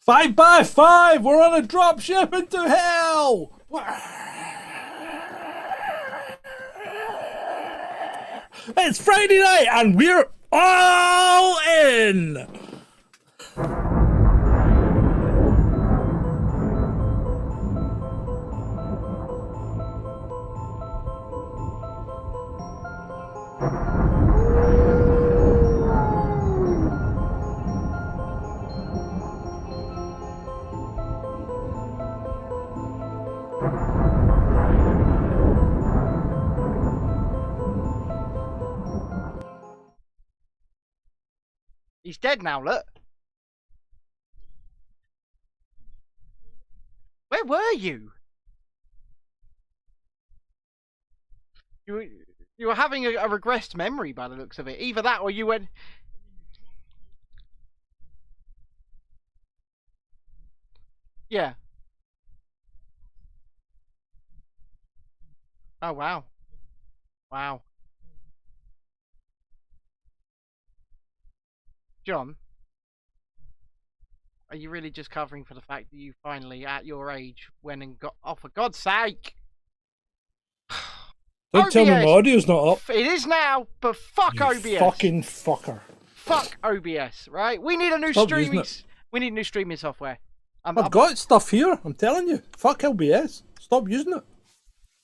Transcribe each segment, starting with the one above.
5x5! We're on a dropship into hell! It's Friday night and we're all in! He's dead now, look. Where were you? You were having a regressed memory by the looks of it. Either that or you went... Yeah. Oh, wow. Wow. John, are you really just covering for the fact that you finally, at your age, went and got... Oh, for God's sake! Don't tell me my audio's not up. It is now, but fuck You OBS. fucking fucker. Fuck OBS, right? We need a new Stop streaming... using it. We need new streaming software. I've got stuff here, I'm telling you. Fuck LBS. Stop using it.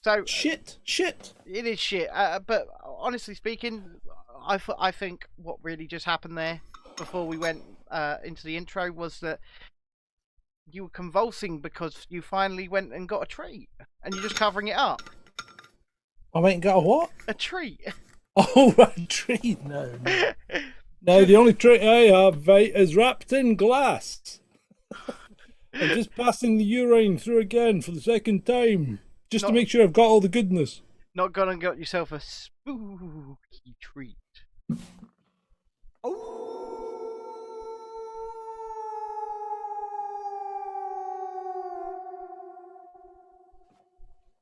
So Shit. it is shit. But honestly speaking, I think what really just happened there, before we went into the intro, was that you were convulsing because you finally went and got a treat, and you're just covering it up. I went and got a what? A treat. Oh, a treat. No. No, the only treat I have, right, is wrapped in glass. I'm just passing the urine through again for the second time. Just to make sure I've got all the goodness. Not gone and got yourself a spooky treat. I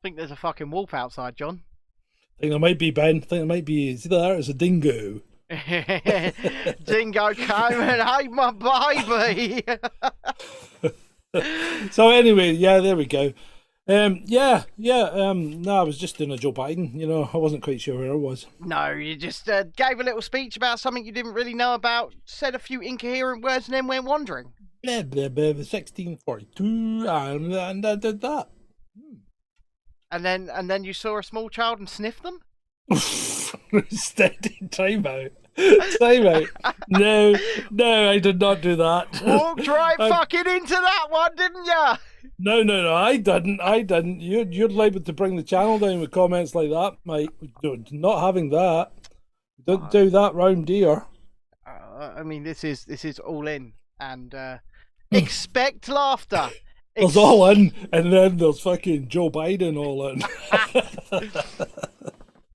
think there's a fucking wolf outside, John. I think there might be, Ben. I think there might be. It's either that or it's a dingo. Dingo came and ate my baby. So anyway, yeah, there we go. No, I was just doing a Joe Biden. You know, I wasn't quite sure where I was. No, you just gave a little speech about something you didn't really know about, said a few incoherent words, and then went wandering. Blah, blah, blah, 1642, and I did that. And then you saw a small child and sniffed them? Steady, time out. No, I did not do that. Walked right fucking into that one, didn't ya? No, I didn't. You're liable to bring the channel down with comments like that, mate. Not having that. Don't do that round here. I mean, this is all in, and expect laughter. There's all in, and then there's fucking Joe Biden all in.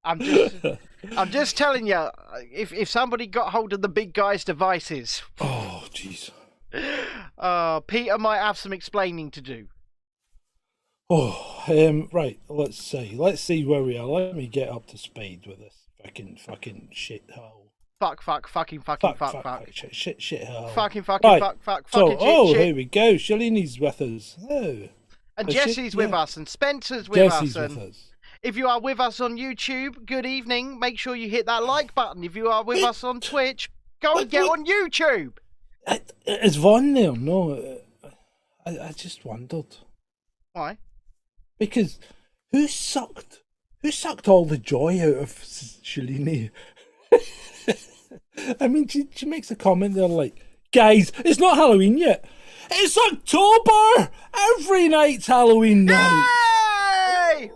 I'm just telling you, if somebody got hold of the big guy's devices, oh jeez, Peter might have some explaining to do. Oh, right. Let's see where we are. Let me get up to speed with this fucking shithole. Fuck. Shit hole. Fucking right. fuck. So, shit. Here we go. Shalini's with us. Oh. And Jesse's with us, and Spencer's with us. Jesse's with us. If you are with us on YouTube, good evening. Make sure you hit that like button. If you are with us on Twitch, go and get on YouTube. Is Vaughn there? No, I just wondered. Why? Because who sucked all the joy out of Shalini? I mean, she makes a comment there like, guys, it's not Halloween yet. It's October! Every night's Halloween night. Yay!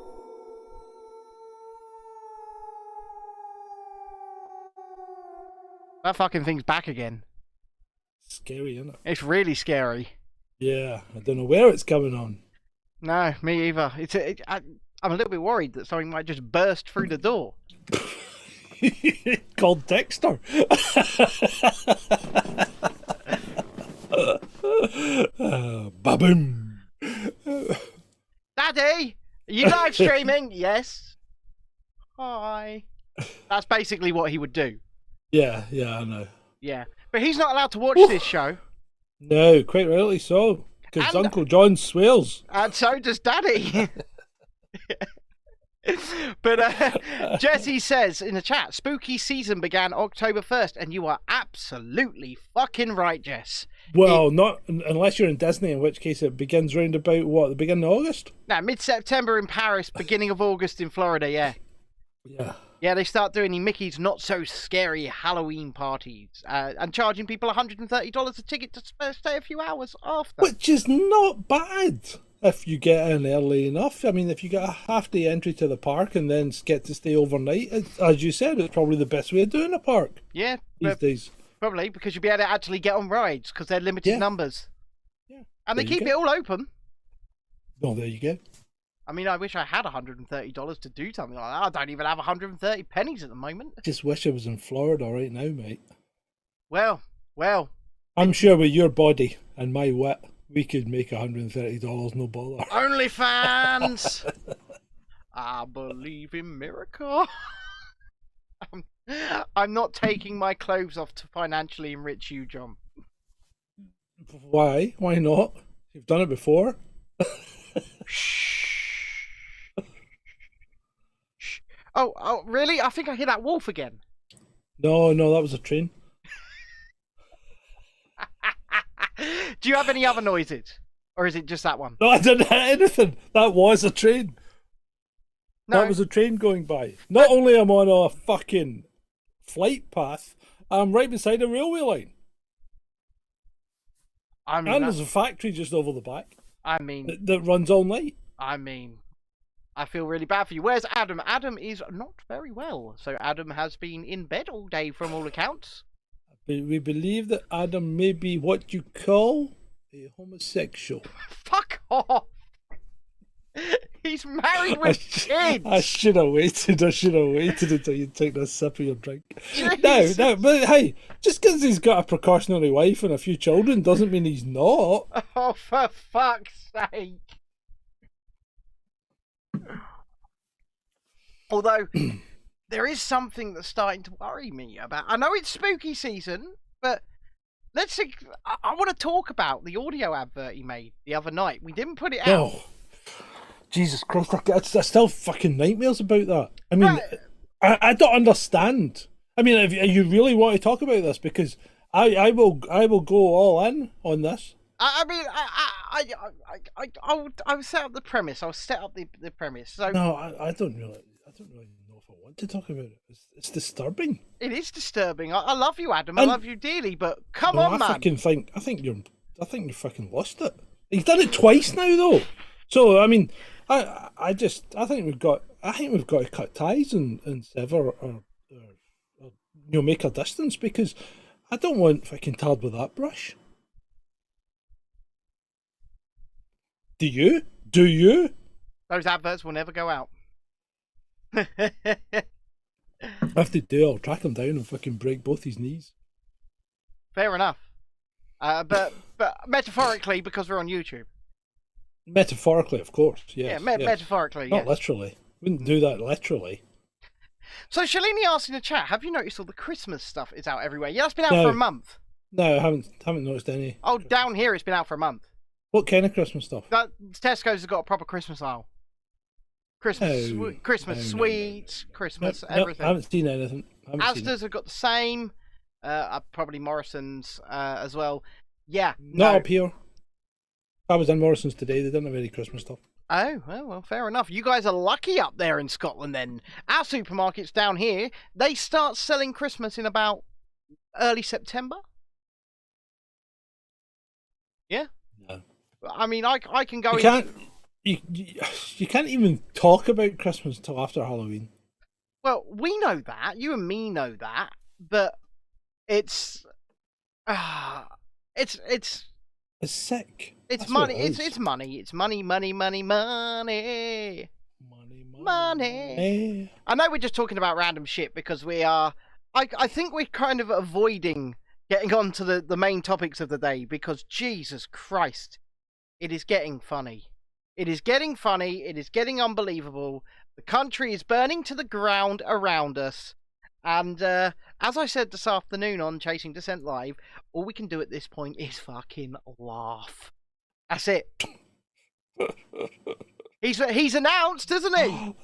That fucking thing's back again. Scary, isn't it? It's really scary. Yeah, I don't know where it's coming on. No, me either. I'm a little bit worried that something might just burst through the door. Called Dexter. Baboom. Daddy, are you live streaming? Yes. Hi. That's basically what he would do. Yeah, I know. Yeah, but he's not allowed to watch this show. No, quite rightly so. Because And Uncle John swears. so does Daddy. But Jesse says in the chat, spooky season began October 1st, and you are absolutely fucking right, Jess. Well, not unless you're in Disney, in which case it begins round about, what, the beginning of August? Now, mid-September in Paris, beginning of August in Florida, yeah. Yeah. Yeah, they start doing the Mickey's Not So Scary Halloween parties and charging people $130 a ticket to stay a few hours after. Which is not bad if you get in early enough. I mean, if you get a half-day entry to the park and then get to stay overnight, as you said, it's probably the best way of doing a park Yeah, these days. probably, because you'll be able to actually get on rides, because they're limited numbers. Yeah. And they There you keep go. it all open. Oh, there you go. I mean, I wish I had $130 to do something like that. I don't even have 130 pennies at the moment. Just wish I was in Florida right now, mate. Well, I'm sure with your body and my wit, we could make $130, no bother. OnlyFans. I believe in miracle. I'm not taking my clothes off to financially enrich you, John. Why? Why not? You've done it before. Shh. Oh, really? I think I hear that wolf again. No, that was a train. Do you have any other noises? Or is it just that one? No, I didn't hit anything. That was a train. No. That was a train going by. Not only am I on a fucking flight path, I'm right beside a railway line. I mean, And there's a factory just over the back I mean, that runs all night. I feel really bad for you. Where's Adam? Adam is not very well. So Adam has been in bed all day from all accounts. We believe that Adam may be what you call a homosexual. Fuck off! He's married with kids! I should have waited until you take a sip of your drink. Jesus. No, but hey, just because he's got a precautionary wife and a few children doesn't mean he's not. Oh, for fuck's sake. Although, there is something that's starting to worry me about. I know it's spooky season, but let's see. I want to talk about the audio advert he made the other night. We didn't put it out. Oh, Jesus Christ, I still fucking nightmares about that. I mean, right. I don't understand. I mean, if you really want to talk about this, because I will go all in on this. I mean, I will set up the premise. I'll set up the premise. So no, I don't really know if I want to talk about it. It's disturbing. It is disturbing. I love you, Adam. I love you dearly, but come on, man. I think you fucking lost it. He's done it twice now, though. So I mean, I think we've got to cut ties and sever or make a distance, because I don't want fucking tarred with that brush. Do you? Those adverts will never go out. If they do, I'll track him down and fucking break both his knees. Fair enough. But metaphorically, because we're on YouTube. Metaphorically, of course. Yes, yeah, metaphorically. Not literally. Wouldn't do that literally. So Shalini asked in the chat, have you noticed all the Christmas stuff is out everywhere? Yeah, it's been out for a month. No, I haven't noticed any. Oh, down here it's been out for a month. What kind of Christmas stuff? Tesco's has got a proper Christmas aisle. Christmas sweets, Christmas, everything. I haven't seen anything. Asda's have got the same. Probably Morrison's as well. Yeah. Not up here. I was in Morrison's today. They didn't have any Christmas stuff. Oh, well, fair enough. You guys are lucky up there in Scotland then. Our supermarkets down here, they start selling Christmas in about early September. Yeah? No. I mean, I can go You can't even talk about Christmas until after Halloween. Well, we know that. You and me know that. But it's sick. It's money. It's money. It's money. I know we're just talking about random shit because we are. I think we're kind of avoiding getting on to the main topics of the day because Jesus Christ, it is getting funny. It is getting funny. It is getting unbelievable. The country is burning to the ground around us, And as I said this afternoon on Chasing Dissent Live, all we can do at this point is fucking laugh. That's it. He's announced, isn't he?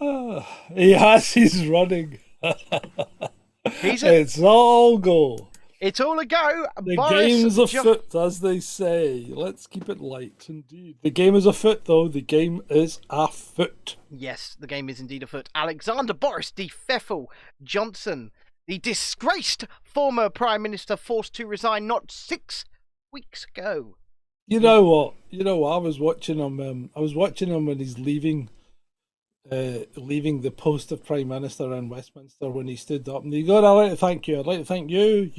He has. He's running. It's all go. It's all a go. The game's afoot, as they say. Let's keep it light, indeed. The game is afoot, though. The game is afoot. Yes, the game is indeed afoot. Alexander Boris D. Pfeffel Johnson, the disgraced former Prime Minister, forced to resign not 6 weeks ago. You know what? I was watching him. I was watching him when he's leaving the post of Prime Minister in Westminster when he stood up and he goes, I'd like to thank you. I'd like to thank you.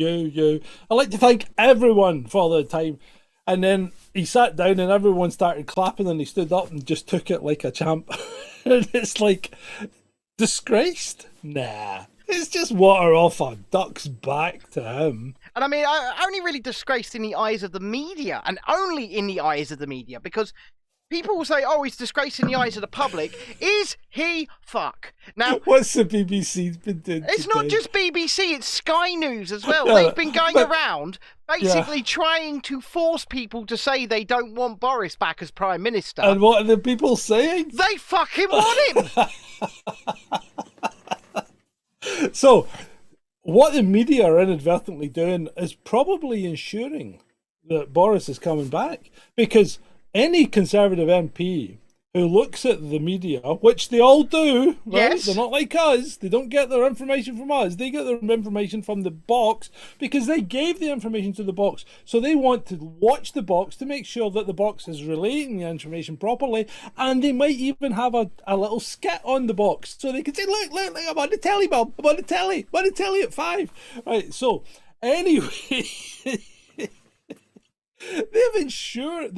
I'd like to thank everyone for the time. And then he sat down and everyone started clapping and he stood up and just took it like a champ. And it's like, disgraced? Nah. It's just water off a duck's back to him. And I mean, only really disgraced in the eyes of the media, and only in the eyes of the media, because people will say, oh, he's disgraced in the eyes of the public. Is he? Fuck. Now, what's the BBC been doing? It's today? Not just BBC, it's Sky News as well. Yeah, they've been going around basically trying to force people to say they don't want Boris back as Prime Minister. And what are the people saying? They fucking want him! So, what the media are inadvertently doing is probably ensuring that Boris is coming back. Because any Conservative MP who looks at the media, which they all do, right? Yes. They're not like us. They don't get their information from us. They get their information from the box because they gave the information to the box. So they want to watch the box to make sure that the box is relating the information properly. And they might even have a little skit on the box. So they can say, look, I'm on the telly, Bob. I'm on the telly at 5. Right, so anyway... They're ensuring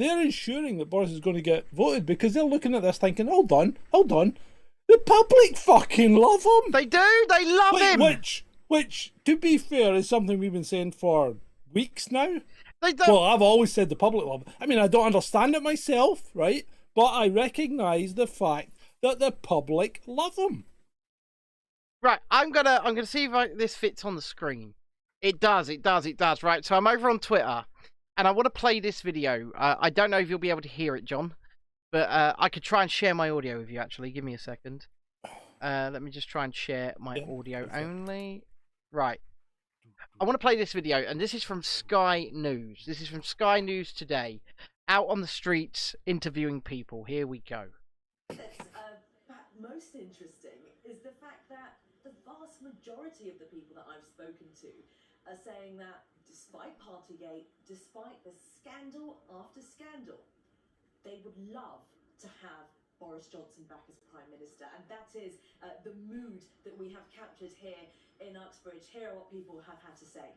that Boris is going to get voted because they're looking at this thinking, hold on. The public fucking love him. They do. They love him. Which, to be fair, is something we've been saying for weeks now. They don't. Well, I've always said the public love him. I mean, I don't understand it myself, right? But I recognise the fact that the public love him. Right, I'm gonna see if this fits on the screen. It does. Right, so I'm over on Twitter. And I want to play this video. I don't know if you'll be able to hear it, John. But I could try and share my audio with you, actually. Give me a second. Let me just try and share my audio only. Right. I want to play this video. And this is from Sky News. This is from Sky News today. Out on the streets, interviewing people. Here we go. That's most interesting is the fact that the vast majority of the people that I've spoken to are saying that despite Partygate, despite the scandal after scandal, they would love to have Boris Johnson back as Prime Minister. And that is the mood that we have captured here in Uxbridge. Here are what people have had to say.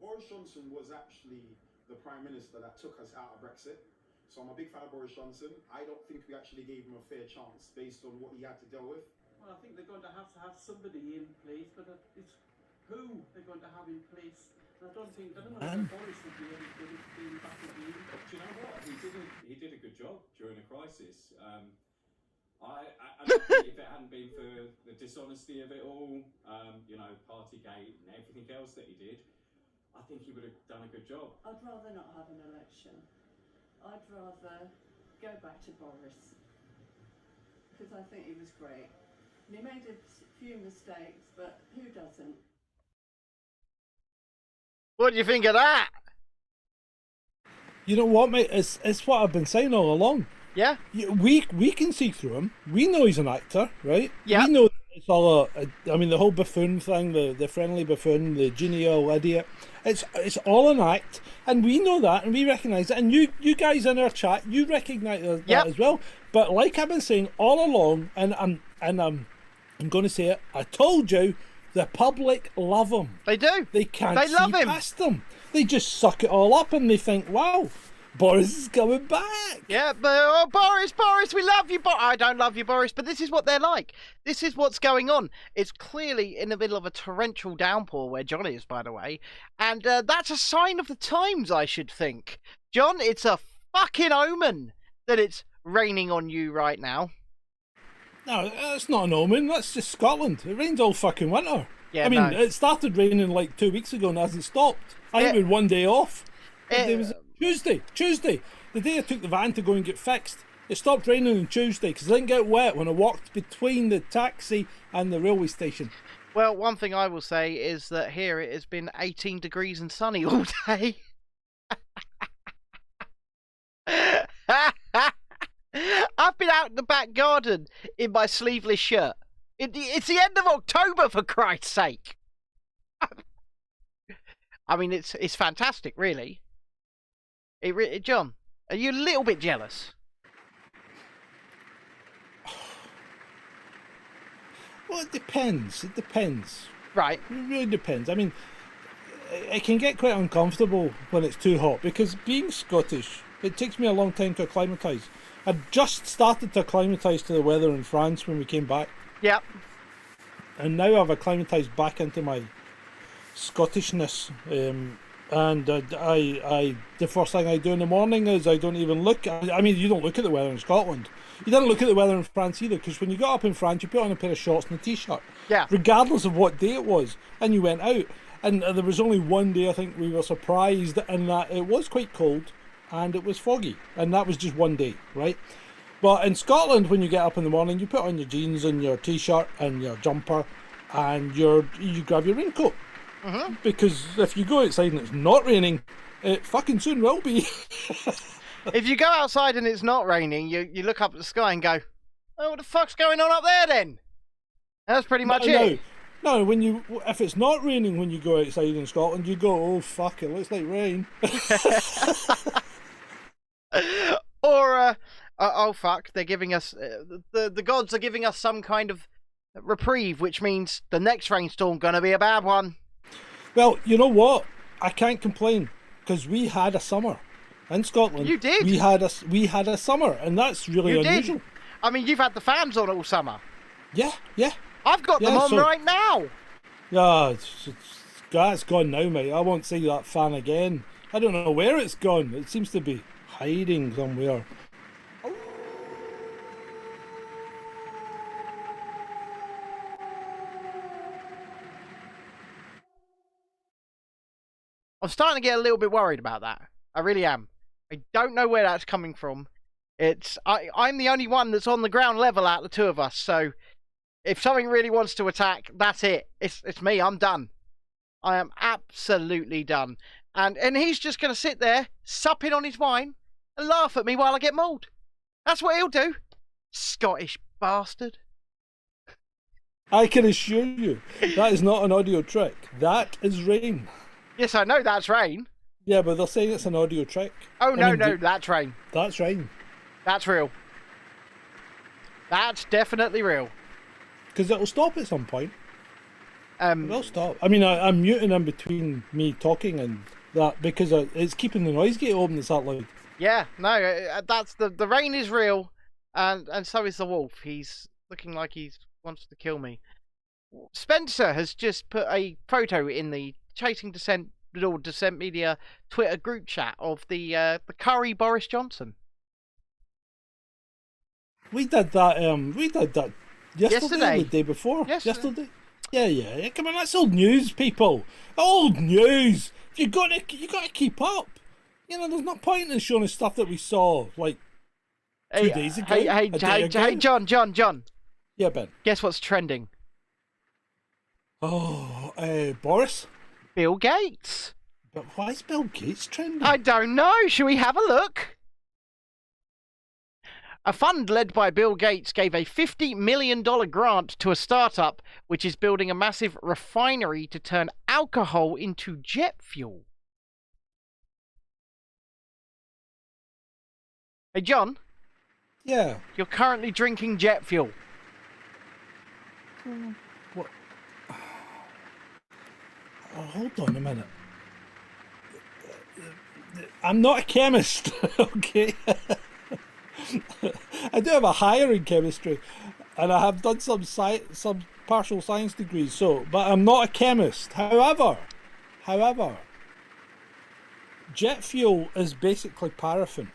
Boris Johnson was actually the Prime Minister that took us out of Brexit. So I'm a big fan of Boris Johnson. I don't think we actually gave him a fair chance based on what he had to deal with. Well, I think they're going to have somebody in place, but it's who they're going to have in place. And I don't know if Boris would be any good at being back again. Do you know what? He did a good job during a crisis. I think if it hadn't been for the dishonesty of it all, Partygate and everything else that he did, I think he would have done a good job. I'd rather not have an election. I'd rather go back to Boris. Because I think he was great. And he made a few mistakes, but who doesn't? What do you think of that? You know what, mate? It's what I've been saying all along. Yeah? We can see through him. We know he's an actor, right? Yeah. We know it's all the whole buffoon thing, the friendly buffoon, the genial idiot. It's all an act, and we know that, and we recognise it. And you guys in our chat, you recognise that as well. But like I've been saying all along, and I'm going to say it. I told you, the public love him. They do. They can't They love see him. past them. They just suck it all up, and they think, wow, Boris is coming back. Yeah, but Boris, we love you, I don't love you, Boris, but this is what they're like. This is what's going on. It's clearly in the middle of a torrential downpour where John is, by the way, and that's a sign of the times, I should think. John, it's a fucking omen that it's raining on you right now. No, that's not an omen. That's just Scotland. It rains all fucking winter. Yeah, I mean, no. it started raining like 2 weeks ago and hasn't stopped. I think we had one day off. What day was it? Tuesday. The day I took the van to go and get fixed. It stopped raining on Tuesday because I didn't get wet when I walked between the taxi and the railway station. Well, one thing I will say is that here it has been 18 degrees and sunny all day. I've been out in the back garden in my sleeveless shirt. It's the end of October, for Christ's sake. I mean, it's fantastic, really. John, are you a little bit jealous? Well, it depends. It depends. Right. It really depends. I mean, it can get quite uncomfortable when it's too hot because being Scottish, it takes me a long time to acclimatise. I just started to acclimatise to the weather in France when we came back. Yep. And now I've acclimatised back into my Scottishness. And the first thing I do in the morning is I don't even look. I mean, you don't look at the weather in Scotland. You didn't look at the weather in France either, because when you got up in France, you put on a pair of shorts and a t-shirt. Yeah. Regardless of what day it was, and you went out. And there was only one day I think we were surprised in that it was quite cold and it was foggy, and that was just one day, right? But in Scotland, when you get up in the morning, you put on your jeans and your t-shirt and your jumper, and you grab your raincoat. Mm-hmm. Because if you go outside and it's not raining, it fucking soon will be. If you go outside and it's not raining, you look up at the sky and go, "Oh, what the fuck's going on up there then?" That's pretty much it. No, if it's not raining when you go outside in Scotland, you go, "Oh fuck, it looks like rain." Or, oh fuck, they're giving us the gods are giving us some kind of reprieve, which means the next rainstorm gonna be a bad one. Well, you know what? I can't complain because we had a summer in Scotland. You did. We had a summer, and that's really unusual. Did. I mean, you've had the fans on all summer. Yeah. I've got them on right now. Yeah, that's gone now, mate. I won't see that fan again. I don't know where it's gone. It seems to be hiding somewhere. I'm starting to get a little bit worried about that. I really am. I don't know where that's coming from. I'm the only one that's on the ground level out of the two of us, so if something really wants to attack, that's it. It's me. I'm done. I am absolutely done. And he's just going to sit there, supping on his wine, and laugh at me while I get mauled. That's what he'll do. Scottish bastard. I can assure you, that is not an audio trick. That is rain. Yes, I know that's rain. Yeah, but they're saying it's an audio trick. Oh, no, that's rain. That's rain. That's real. That's definitely real. Because it'll stop at some point. It will stop. I mean, I'm muting in between me talking and that because it's keeping the noise gate open. It's that loud. Yeah, no, that's the rain is real, and so is the wolf. He's looking like he wants to kill me. Spencer has just put a photo in the Chasing Dissent or Dissent Media Twitter group chat of the curry Boris Johnson. We did that. We did that yesterday. Or the day before. Yesterday. Yeah. Come on, that's old news, people. Old news. You gotta keep up. You know, there's no point in showing us stuff that we saw like 2 days ago. Hey, John. Yeah, Ben. Guess what's trending? Oh, Boris. Bill Gates. But why is Bill Gates trending? I don't know. Shall we have a look? A fund led by Bill Gates gave a $50 million grant to a startup which is building a massive refinery to turn alcohol into jet fuel. Hey, John? Yeah? You're currently drinking jet fuel. What? Oh, hold on a minute. I'm not a chemist, okay? I do have a higher in chemistry, and I have done some partial science degrees. But I'm not a chemist. However, jet fuel is basically paraffin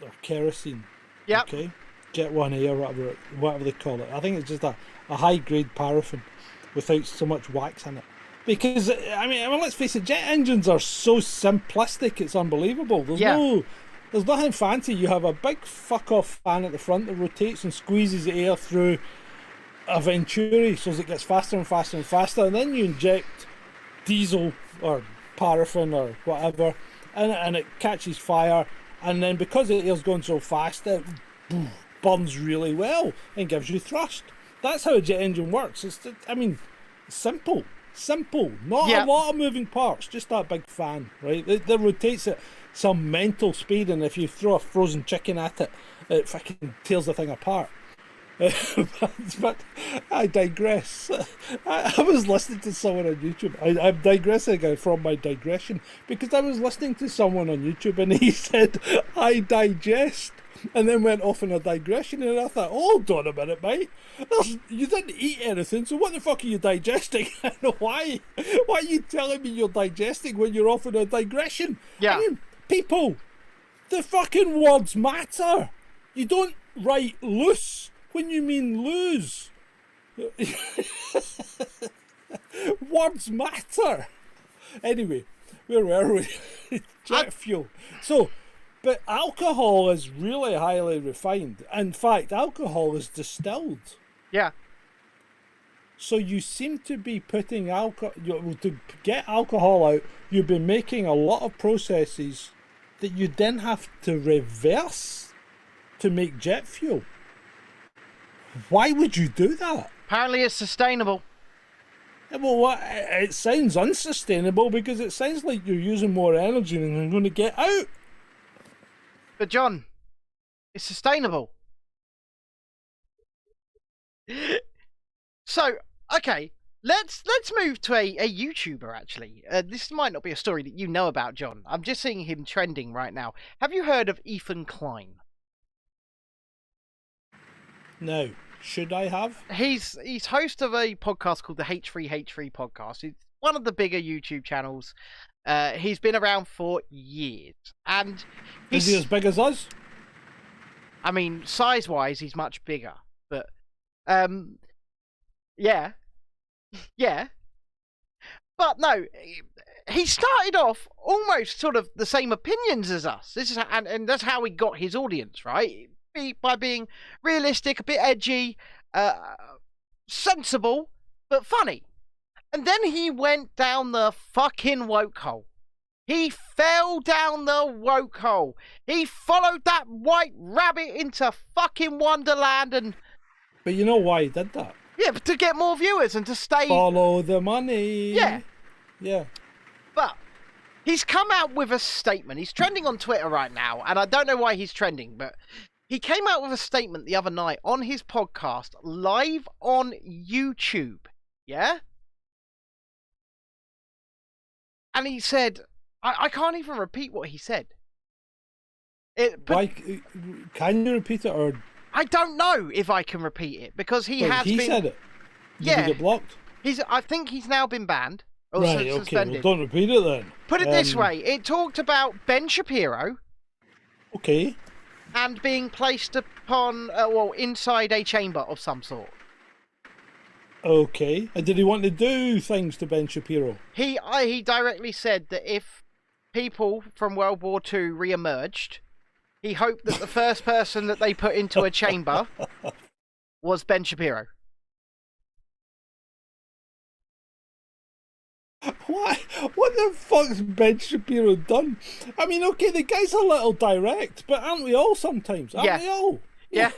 or kerosene. Yep. Okay. Jet 1A or whatever they call it. I think it's just a high-grade paraffin without so much wax in it. Because, I mean, let's face it, jet engines are so simplistic, it's unbelievable. There's nothing fancy. You have a big fuck-off fan at the front that rotates and squeezes the air through a venturi so as it gets faster and faster and faster, and then you inject diesel or paraffin or whatever, and it catches fire, and then because the air's going so fast, it burns really well and gives you thrust. That's how a jet engine works. Simple. Not a lot of moving parts, just that big fan, right? That rotates at some mental speed, and if you throw a frozen chicken at it, it fucking tears the thing apart. But I digress. I was listening to someone on YouTube. I'm digressing from my digression because I was listening to someone on YouTube and he said, I digest. And then went off in a digression, and I thought, hold on a minute, mate. You didn't eat anything, so what the fuck are you digesting? Why are you telling me you're digesting when you're off in a digression? Yeah. I mean, people, the fucking words matter. You don't write loose when you mean lose. Words matter. Anyway, where were we? Jet fuel. But alcohol is really highly refined. In fact, alcohol is distilled. Yeah. So you seem to be putting alcohol... To get alcohol out, you've been making a lot of processes that you then have to reverse to make jet fuel. Why would you do that? Apparently it's sustainable. Well, it sounds unsustainable because it sounds like you're using more energy than you're going to get out. But John, it's sustainable. So, okay, let's move to a YouTuber, actually. This might not be a story that you know about, John. I'm just seeing him trending right now. Have you heard of Ethan Klein? No. Should I have? He's host of a podcast called the H3H3 podcast. It's one of the bigger YouTube channels. He's been around for years, and is he as big as us? I mean, size-wise, he's much bigger, but yeah. But no, he started off almost sort of the same opinions as us. This is and that's how he got his audience, right? By being realistic, a bit edgy, sensible, but funny. And then he went down the fucking woke hole. He fell down the woke hole. He followed that white rabbit into fucking Wonderland and... But you know why he did that? Yeah, to get more viewers and to stay... Follow the money. Yeah. Yeah. But he's come out with a statement. He's trending on Twitter right now, and I don't know why he's trending, but he came out with a statement the other night on his podcast, live on YouTube. Yeah? And he said... I can't even repeat what he said. Why? Can you repeat it, or I don't know if I can repeat it because he said it. Did he get blocked? I think he's now been banned or right. suspended. Okay. Well, don't repeat it then. Put it this way: it talked about Ben Shapiro. Okay. And being placed upon, inside a chamber of some sort. Okay. And did he want to do things to Ben Shapiro? He directly said that if people from World War II re-emerged, he hoped that the first person that they put into a chamber was Ben Shapiro. Why? What the fuck's Ben Shapiro done? I mean, okay, the guy's a little direct, but aren't we all sometimes? Aren't we all? Yeah.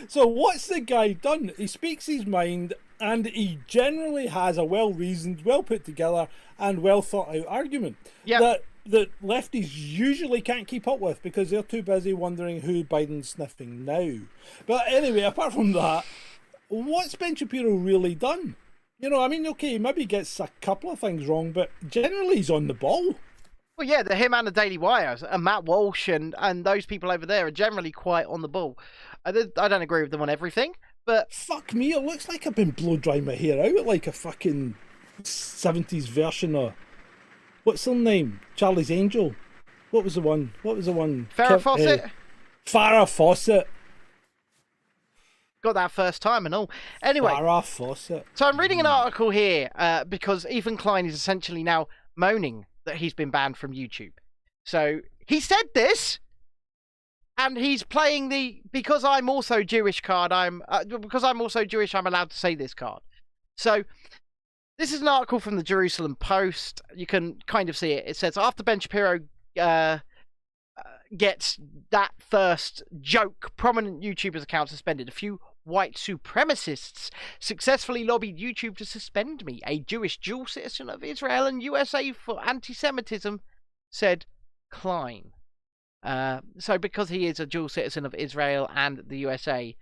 So what's the guy done? He speaks his mind, and he generally has a well-reasoned, well-put-together, and well-thought-out argument that lefties usually can't keep up with because they're too busy wondering who Biden's sniffing now. But anyway, apart from that, what's Ben Shapiro really done? You know, I mean, okay, he maybe gets a couple of things wrong, but generally he's on the ball. Well, yeah, him and the Daily Wire, and Matt Walsh and those people over there are generally quite on the ball. I don't agree with them on everything, but... Fuck me, it looks like I've been blow-drying my hair out like a fucking 70s version of... What's her name? Charlie's Angel. What was the one? Farrah Fawcett? Farrah Fawcett. got that first time and all. Anyway, Farrah Fawcett. so I'm reading an article here because Ethan Klein is essentially now moaning that he's been banned from YouTube. So he said this, and he's playing the because I'm also Jewish card. Because I'm also Jewish, I'm allowed to say this card. So this is an article from the Jerusalem Post. You can kind of see it. It says after Ben Shapiro gets that first joke, prominent YouTubers' account suspended. A few white supremacists successfully lobbied YouTube to suspend me, a Jewish dual citizen of Israel and USA, for anti-Semitism, said Klein. So because he is a dual citizen of Israel and the USA,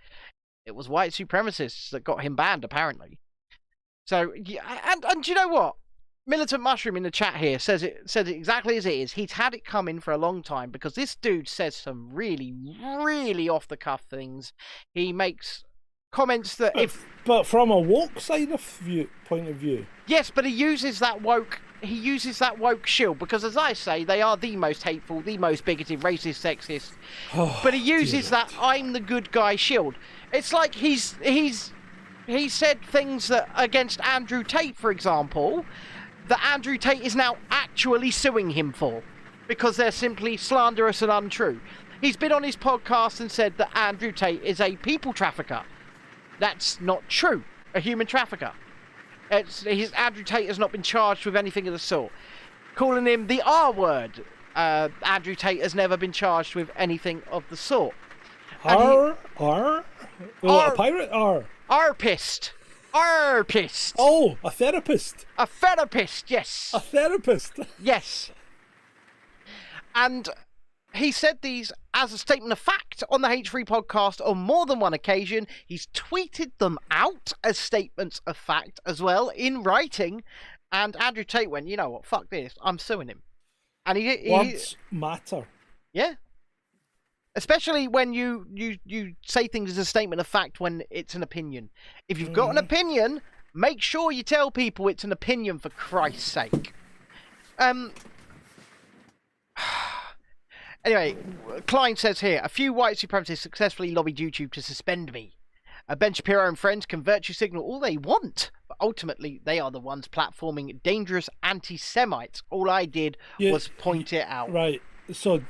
it was white supremacists that got him banned, apparently. So, yeah, and you know what? Militant Mushroom in the chat here says it exactly as it is. He's had it coming for a long time because this dude says some really, really off-the-cuff things. He makes comments that but from a woke point of view. Yes, but he uses that woke shield because, as I say, they are the most hateful, the most bigoted, racist, sexist. But he uses that I'm the good guy shield. It's like he said things that against Andrew Tate, for example, that Andrew Tate is now actually suing him for because they're simply slanderous and untrue. He's been on his podcast and said that Andrew Tate is a people trafficker. That's not true. A human trafficker. Andrew Tate has not been charged with anything of the sort. Calling him the R word. Andrew Tate has never been charged with anything of the sort. A pirate? Arpist. Oh, a therapist. A therapist, yes. A therapist. Yes. And he said these as a statement of fact on the H3 podcast on more than one occasion. He's tweeted them out as statements of fact as well in writing. And Andrew Tate went, you know what, fuck this, I'm suing him. And Words matter. Yeah. Especially when you say things as a statement of fact when it's an opinion. If you've got an opinion, make sure you tell people it's an opinion, for Christ's sake. Anyway, Klein says here, a few white supremacists successfully lobbied YouTube to suspend me. Ben Shapiro and friends can virtue signal all they want, but ultimately they are the ones platforming dangerous anti-Semites. All I did was point it out. Right. So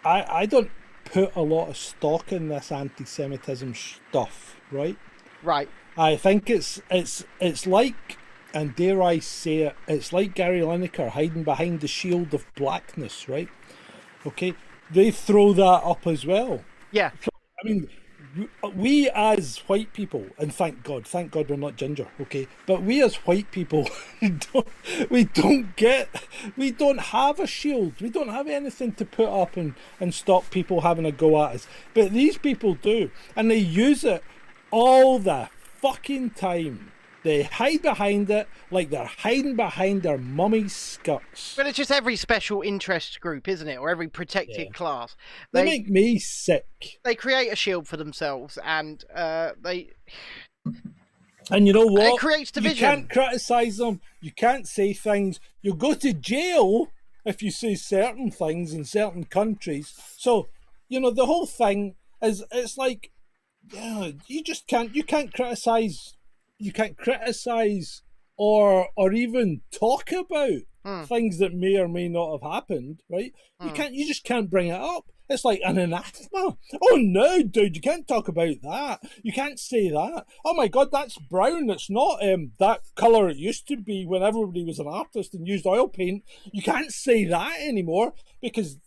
I don't put a lot of stock in this anti-Semitism stuff, right? Right. I think it's like, and dare I say it, it's like Gary Lineker hiding behind the shield of blackness, right? Okay, they throw that up as well. Yeah. I mean, we as white people, and thank God we're not ginger, okay? But we as white people, we don't have a shield. We don't have anything to put up and stop people having a go at us. But these people do, and they use it all the fucking time. They hide behind it like they're hiding behind their mummy's skirts. But it's just every special interest group, isn't it? Or every protected class. They make me sick. They create a shield for themselves, and they... And you know what? It creates division. You can't criticise them. You can't say things. You'll go to jail if you say certain things in certain countries. So, you know, the whole thing is, it's like, you just can't, you can't criticise or even talk about things that may or may not have happened, right? You just can't bring it up. It's like an anathema. Oh no, dude, you can't talk about that. You can't say that. Oh my God, that's brown. It's not that colour it used to be when everybody was an artist and used oil paint. You can't say that anymore because,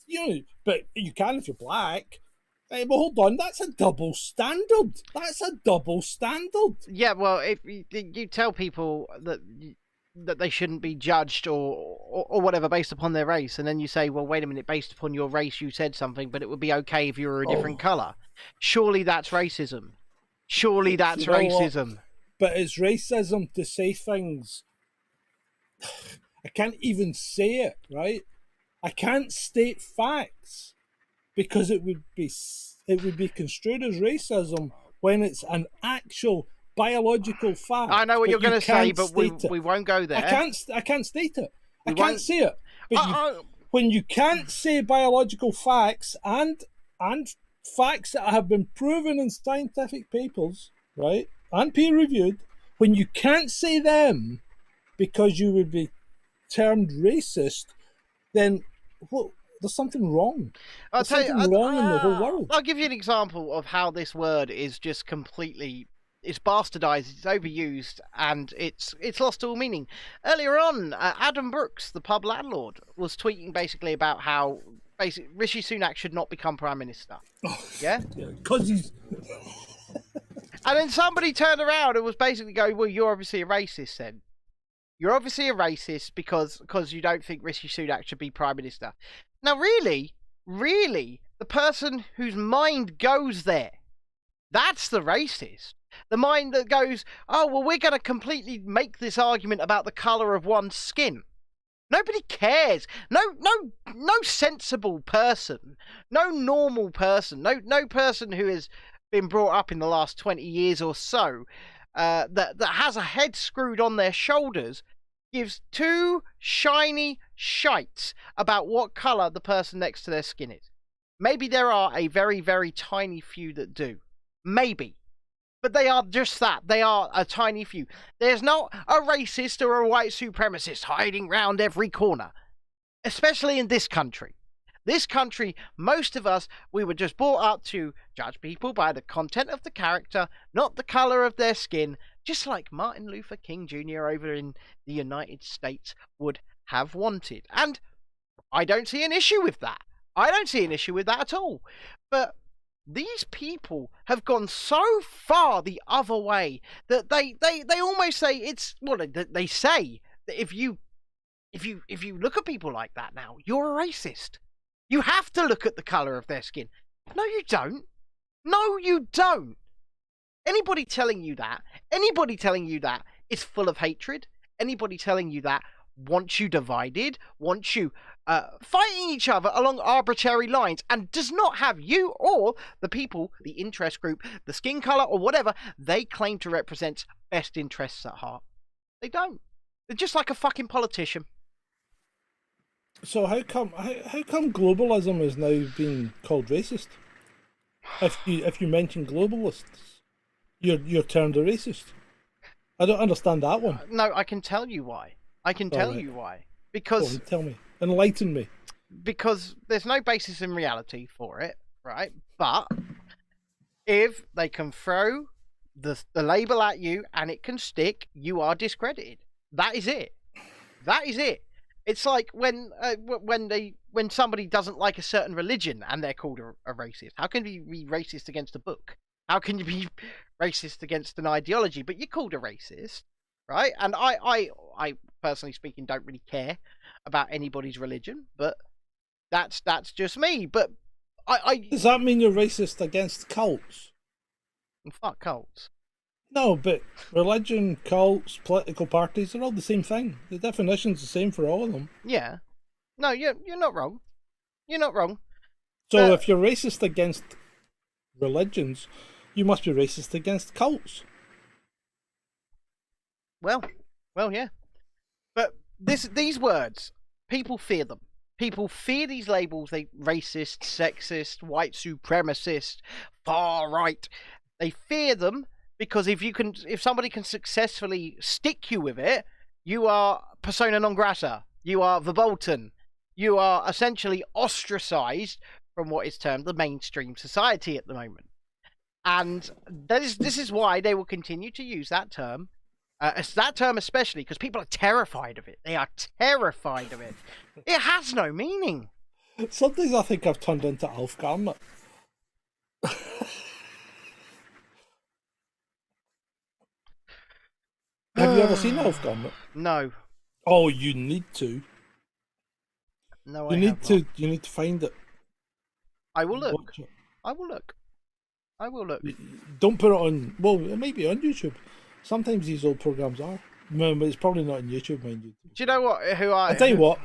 but you can if you're black. But hold on, that's a double standard. Yeah, well, if you tell people that they shouldn't be judged or whatever based upon their race, and then you say, well, wait a minute, based upon your race you said something, but it would be okay if you were a different colour. Surely that's racism. Surely that's racism. What? But it's racism to say things. I can't even say it, right? I can't state facts. Because it would be construed as racism when it's an actual biological fact. I know what you're going to say, but we won't go there. I can't state it. I can't say it. But when you can't say biological facts and facts that have been proven in scientific papers, right, and peer-reviewed, when you can't say them because you would be termed racist, then well, there's something wrong. There's something wrong in the whole world. I'll give you an example of how this word is just completely... It's bastardized, it's overused, and it's lost all meaning. Earlier on, Adam Brooks, the pub landlord, was tweeting basically about how Rishi Sunak should not become Prime Minister. Yeah? Because he's... And then somebody turned around and was basically going, well, you're obviously a racist then. You're obviously a racist because you don't think Rishi Sunak should be Prime Minister. Now, really, the person whose mind goes there, that's the racist. The mind that goes, oh, well, we're going to completely make this argument about the colour of one's skin. Nobody cares. No sensible person, no normal person, no person who has been brought up in the last 20 years or so that has a head screwed on their shoulders gives two shiny shites about what colour the person next to their skin is. Maybe there are a very, very tiny few that do. Maybe. But they are just that. They are a tiny few. There's not a racist or a white supremacist hiding round every corner. Especially in this country. This country, most of us, we were just brought up to judge people by the content of the character, not the colour of their skin, just like Martin Luther King Jr. over in the United States would have wanted. And I don't see an issue with that. I don't see an issue with that at all. But these people have gone so far the other way that they almost say it's... Well, they say that if you look at people like that now, you're a racist. You have to look at the colour of their skin. No, you don't. No, you don't. Anybody telling you that is full of hatred. Anybody telling you that wants you divided, wants you fighting each other along arbitrary lines, and does not have you or the people, the interest group, the skin colour or whatever they claim to represent best interests at heart. They don't. They're just like a fucking politician. So how come globalism is now being called racist? If you mention globalists, you're termed a racist. I don't understand that one. No, I can tell you why. You why. Because... tell me. Enlighten me. Because there's no basis in reality for it, right? But if they can throw the label at you and it can stick, you are discredited. That is it. That is it. It's like when somebody doesn't like a certain religion and they're called a racist. How can you be racist against a book? How can you be racist against an ideology? But you're called a racist, right? And I personally speaking, don't really care about anybody's religion, but that's just me. But does that mean you're racist against cults? Fuck cults. No, but religion, cults, political parties, they're all the same thing. The definition's the same for all of them. Yeah. No, you're not wrong. You're not wrong. So if you're racist against religions, you must be racist against cults. Well, yeah. But these words, people fear them. People fear these labels. They racist, sexist, white supremacist, far right. They fear them because if somebody can successfully stick you with it, you are persona non grata. You are verboten. You are essentially ostracized from what is termed the mainstream society at the moment. And this is why they will continue to use that term. That term especially because people are terrified of it. They are terrified of it. It has no meaning. Sometimes I think I've turned into Alf Garnett. Have you ever seen Alf Garnett? No. Oh, you need to. No, you need to. You need to find it. I will look. I will look. Don't put it on. Well, it might be on YouTube. Sometimes these old programs are. But it's probably not on YouTube, mind you. Do you know what? I'll tell you what.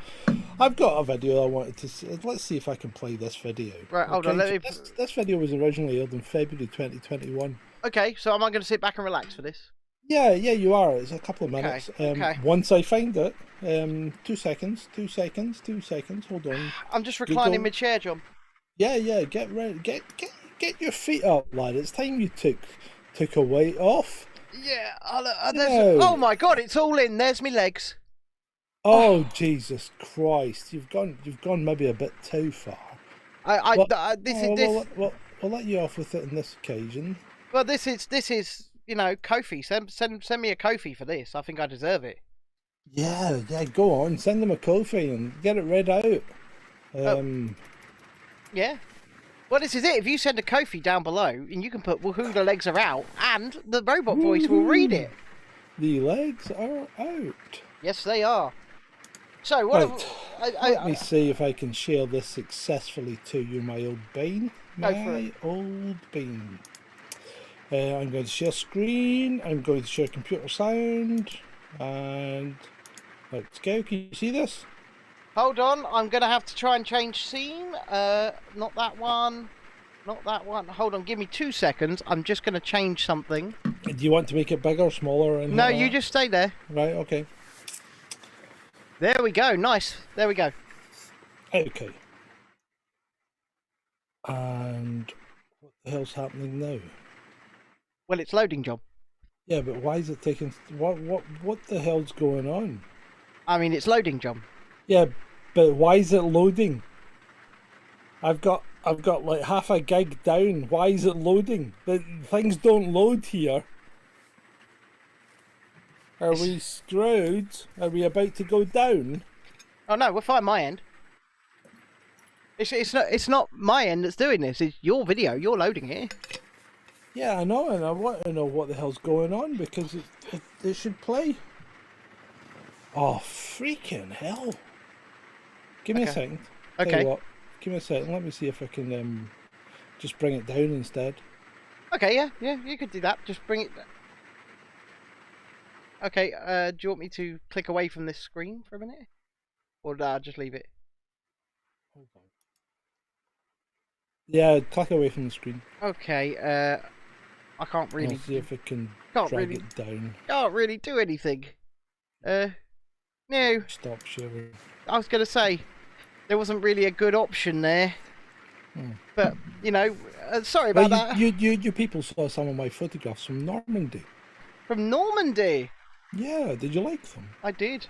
I've got a video I wanted to see. Let's see if I can play this video. Right, hold on. This video was originally aired in February 2021. Okay, so am I going to sit back and relax for this? Yeah, you are. It's a couple of minutes. Okay. Once I find it, 2 seconds. Hold on. I'm just reclining my chair, John. Yeah. Get ready. Get get your feet up, lad. It's time you took a weight off. Yeah. No. Oh my God! It's all in. There's me legs. Oh Jesus Christ! You've gone maybe a bit too far. We'll let you off with it on this occasion. Well, this is Kofi. Send me a Kofi for this. I think I deserve it. Yeah, go on. Send them a Kofi and get it read out. Yeah. Well, this is it. If you send a Kofi down below, and you can put "Woohoo, the legs are out," and the robot voice will read it. The legs are out. Yes, they are. So what? Right. Let me see if I can share this successfully to you, my old bean. I'm going to share screen. I'm going to share computer sound, and let's go. Can you see this? Hold on, I'm going to have to try and change scene. Not that one. Not that one. Hold on, give me 2 seconds. I'm just going to change something. Do you want to make it bigger, smaller? No, you just stay there. Right, okay. There we go, nice. There we go. Okay. And what the hell's happening now? Well, it's loading job. Yeah, but why is it taking... What the hell's going on? I mean, it's loading job. Yeah, but why is it loading? I've got like half a gig down. Why is it loading? Things don't load here. Are we screwed? Are we about to go down? Oh no, we're fine. My end. It's not my end that's doing this. It's your video. You're loading it. Yeah, I know, and I want to know what the hell's going on because it should play. Oh freaking hell! Give me a second. Okay. Tell you what, give me a second. Let me see if I can just bring it down instead. Okay, yeah, you could do that. Just bring it. Okay, do you want me to click away from this screen for a minute? Or just leave it? Hold on. Yeah, click away from the screen. Okay, I can't really... I'll see if I can drag it down. Can't really do anything. No. Stop sharing. I was going to say, there wasn't really a good option there. But, sorry about that. You people saw some of my photographs from Normandy. From Normandy? Yeah, did you like them? I did.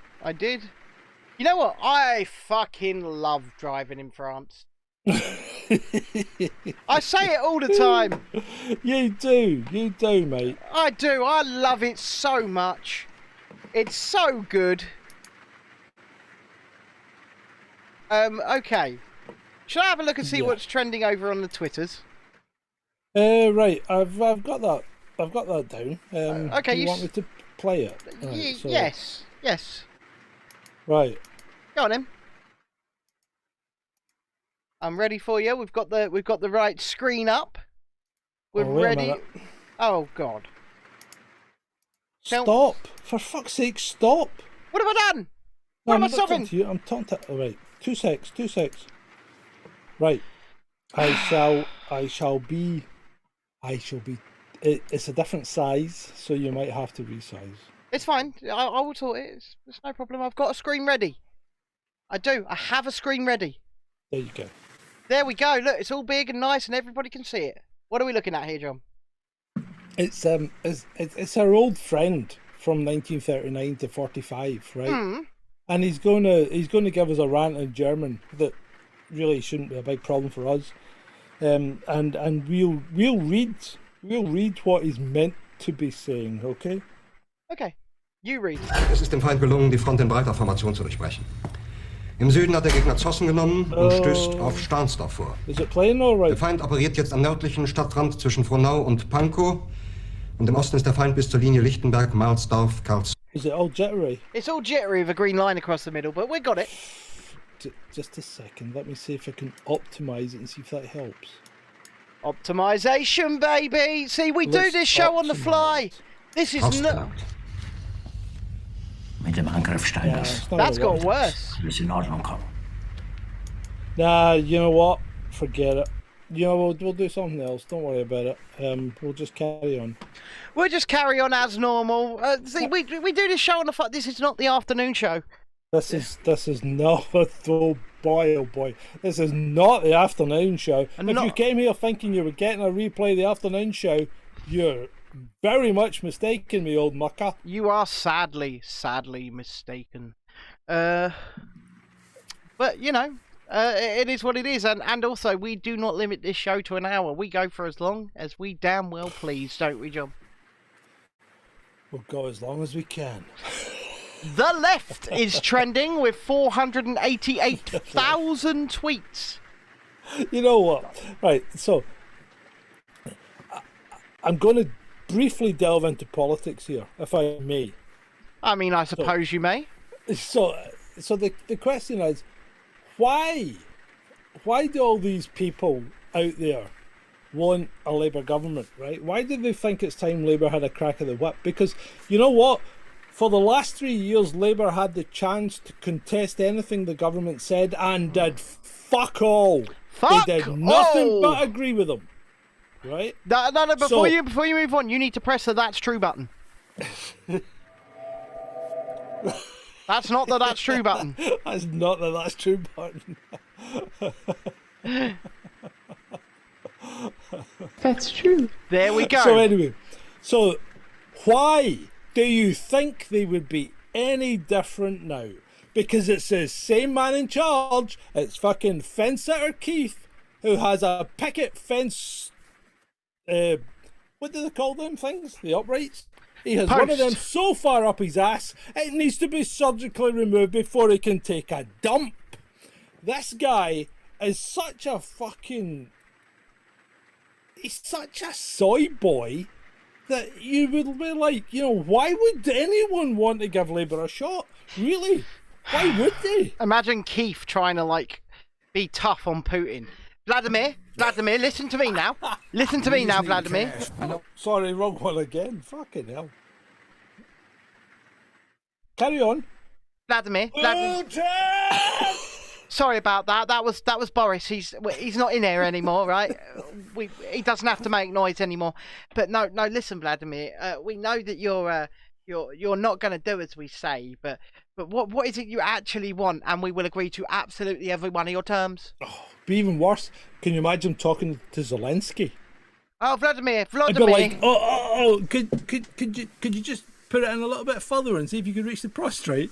You know what? I fucking love driving in France. I say it all the time. You do, mate. I do. I love it so much. It's so good. Okay. Shall I have a look and see what's trending over on the Twitters? Right. I've got that. I've got that down. Okay. You want me to play it? Right, so... Yes. Right. Go on then. I'm ready for you. We've got the right screen up. We're ready. Oh God. Stop! For fuck's sake, stop! What have I done? What am I stopping? I'm talking to you. Right. 2 secs. Right. I shall be. It's a different size, so you might have to resize. It's fine. I will sort it. It's no problem. I've got a screen ready. I do. I have a screen ready. There you go. There we go. Look, it's all big and nice, and everybody can see it. What are we looking at here, John? It's our old friend from 1939 to 45, right? And he's gonna give us a rant in German that really shouldn't be a big problem for us. And we'll read what he's meant to be saying, okay? Okay, you read. Es ist dem Feind gelungen, die Front in breiter Formation zu durchbrechen. Im Süden hat der Gegner Zossen genommen und stößt auf Stahnsdorf vor. Is it playing all right? Der Feind operiert jetzt am nördlichen Stadtrand zwischen Frohnau und Pankow. Und im Osten ist der Feind bis zur Linie Lichtenberg, Marsdorf, Karlsruhe. Is it all jittery? It's all jittery with a green line across the middle, but we got it. Just a second. Let me see if I can optimize it and see if that helps. Optimization, baby. See, we do this show on the fly. This is not... Mit dem Angriff Steiners. That's got worse. Alles in Ordnung kommen. Nah, you know what? Forget it. You know, we'll do something else. Don't worry about it. We'll just carry on. We'll just carry on as normal. See, we do this show on the fly. This is not the afternoon show. This is not oh boy. This is not the afternoon show. And if not- you came here thinking you were getting a replay of the afternoon show, you're very much mistaken, me old mucker. You are sadly mistaken. But you know, it is what it is, and also we do not limit this show to an hour. We go for as long as we damn well please, don't we, John? We'll go as long as we can. The left is trending with 488,000 tweets. You know what? Right, so I'm going to briefly delve into politics here, if I may. I mean, I suppose you may. So the question is, why do all these people out there want a Labour government, right? Why do they think it's time Labour had a crack of the whip? Because you know what? For the last 3 years, Labour had the chance to contest anything the government said and did fuck all. Fuck they did nothing all. but agree with them, right? No. Before you move on, you need to press the "That's True" button. That's not the "That's True" button. That's not the "That's True" button. That's true. There we go. So anyway, why do you think they would be any different now? Because it's the same man in charge. It's fucking fence sitter Keith, who has a picket fence. What do they call them things? The uprights. He has one of them so far up his ass, it needs to be surgically removed before he can take a dump. This guy is such a fucking... He's such a soy boy that you would be like, you know, why would anyone want to give Labour a shot? Really? Why would they? Imagine Keith trying to, like, be tough on Putin. Vladimir, listen to me now. Listen to me now, Vladimir. Sorry, wrong one again. Fucking hell. Carry on. Vladimir. Sorry about that. That was Boris. He's not in here anymore, right? He doesn't have to make noise anymore. But no. Listen, Vladimir. We know that you're not going to do as we say. But what is it you actually want? And we will agree to absolutely every one of your terms. Oh, be even worse. Can you imagine talking to Zelensky? Oh, Vladimir. I'd be like, could you just put it in a little bit further and see if you could reach the prostrate?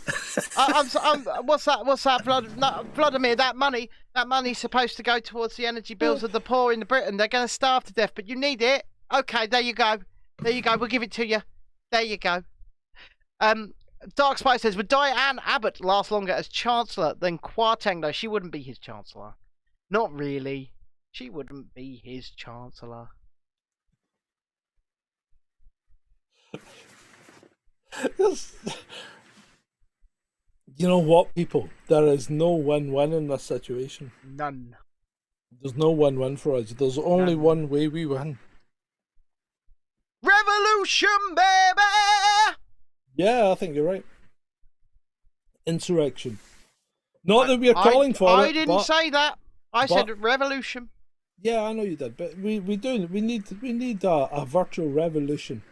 What's that, Vladimir? That money's supposed to go towards the energy bills of the poor in Britain. They're going to starve to death, but you need it. Okay, there you go. We'll give it to you. There you go. Dark Spice says, would Diane Abbott last longer as Chancellor than Kwarteng? No, she wouldn't be his Chancellor. Not really. She wouldn't be his Chancellor. You know what, people? There is no win-win in this situation. None. There's no win-win for us. There's only one way we win. Revolution, baby! Yeah, I think you're right. Insurrection. Not that we are calling for it. I didn't say that. I said revolution. Yeah, I know you did, but we need a virtual revolution.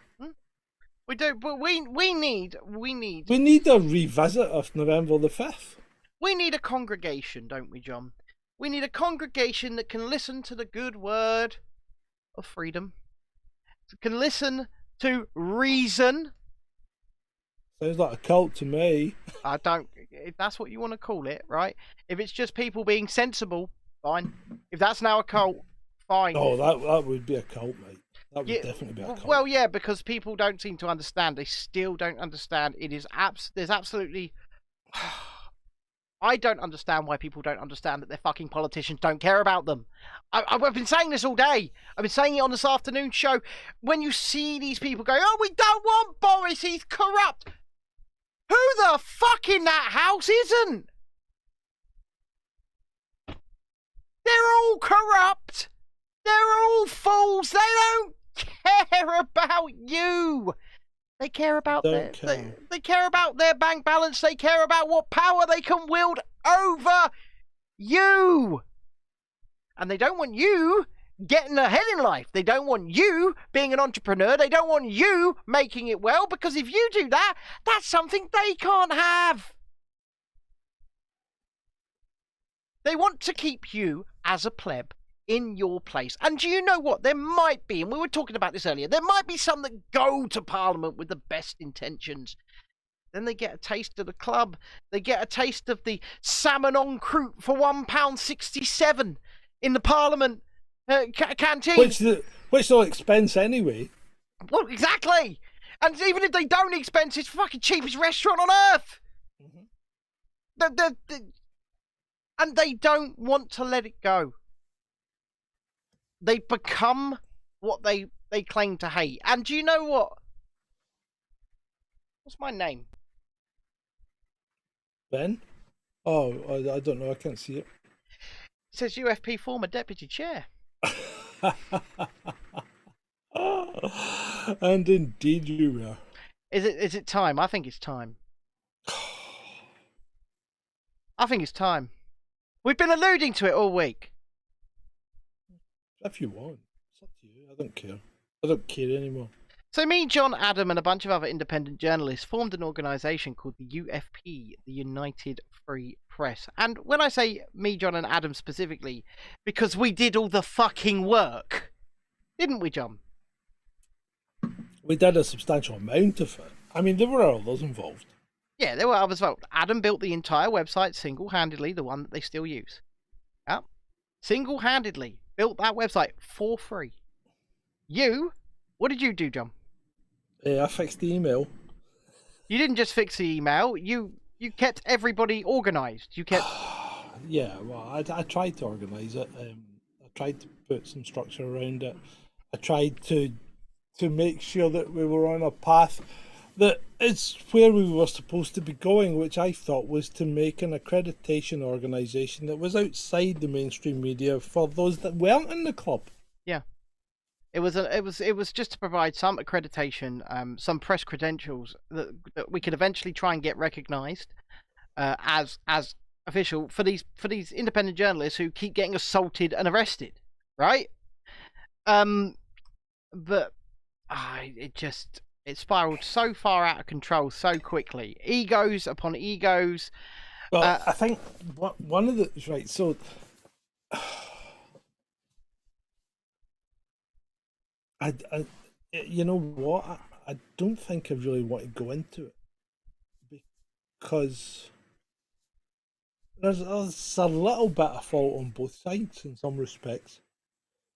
We do, but we need a revisit of November the 5th. We need a congregation, don't we, John? We need a congregation that can listen to the good word of freedom. Can listen to reason. Sounds like a cult to me. I don't. If that's what you want to call it, right? If it's just people being sensible, fine. If that's now a cult, fine. Oh, that would be a cult, mate. That would definitely be a cult. Well, yeah, because people don't seem to understand. They still don't understand. There's absolutely... I don't understand why people don't understand that their fucking politicians don't care about them. I've been saying this all day. I've been saying it on this afternoon show. When you see these people go, oh, we don't want Boris, he's corrupt. Who the fuck in that house isn't? They're all corrupt. They're all fools. They don't care about you. They care about they care about their bank balance. They care about what power they can wield over you. And they don't want you getting ahead in life. They don't want you being an entrepreneur. They don't want you making it well, because if you do that, that's something they can't have. They want to keep you as a pleb in your place. And do you know what? There might be, and we were talking about this earlier, there might be some that go to Parliament with the best intentions. Then they get a taste of the club. They get a taste of the salmon en croûte for £1.67 in the Parliament canteen. Which they'll expense anyway. Well, exactly. And even if they don't expense, it's the fucking cheapest restaurant on earth. And they don't want to let it go. They become what they claim to hate. And do you know what? What's my name? Ben? Oh, I don't know. I can't see it. It says UFP former deputy chair. And indeed you were. Is it time? I think it's time. I think it's time. We've been alluding to it all week. If you want. It's up to you. I don't care. I don't care anymore. So me, John, Adam, and a bunch of other independent journalists formed an organisation called the UFP, the United Free Press. And when I say me, John, and Adam specifically, because we did all the fucking work. Didn't we, John? We did a substantial amount of it. I mean, there were others involved. Yeah, there were others involved. Adam built the entire website single-handedly, the one that they still use. Yeah. Single-handedly built that website for free. What did you do, John? I fixed the email. You didn't just fix the email. You kept everybody organised. You kept... Yeah, well, I tried to organise it. I tried to put some structure around it. I tried to make sure that we were on a path that is where we were supposed to be going, which I thought was to make an accreditation organisation that was outside the mainstream media for those that weren't in the club. Yeah. It was just to provide some accreditation, some press credentials that we could eventually try and get recognised as official for these independent journalists who keep getting assaulted and arrested, right? But it spiraled so far out of control so quickly. Egos upon egos. Well, I think one of the right. So. You know what? I don't think I really want to go into it because there's a little bit of fault on both sides in some respects.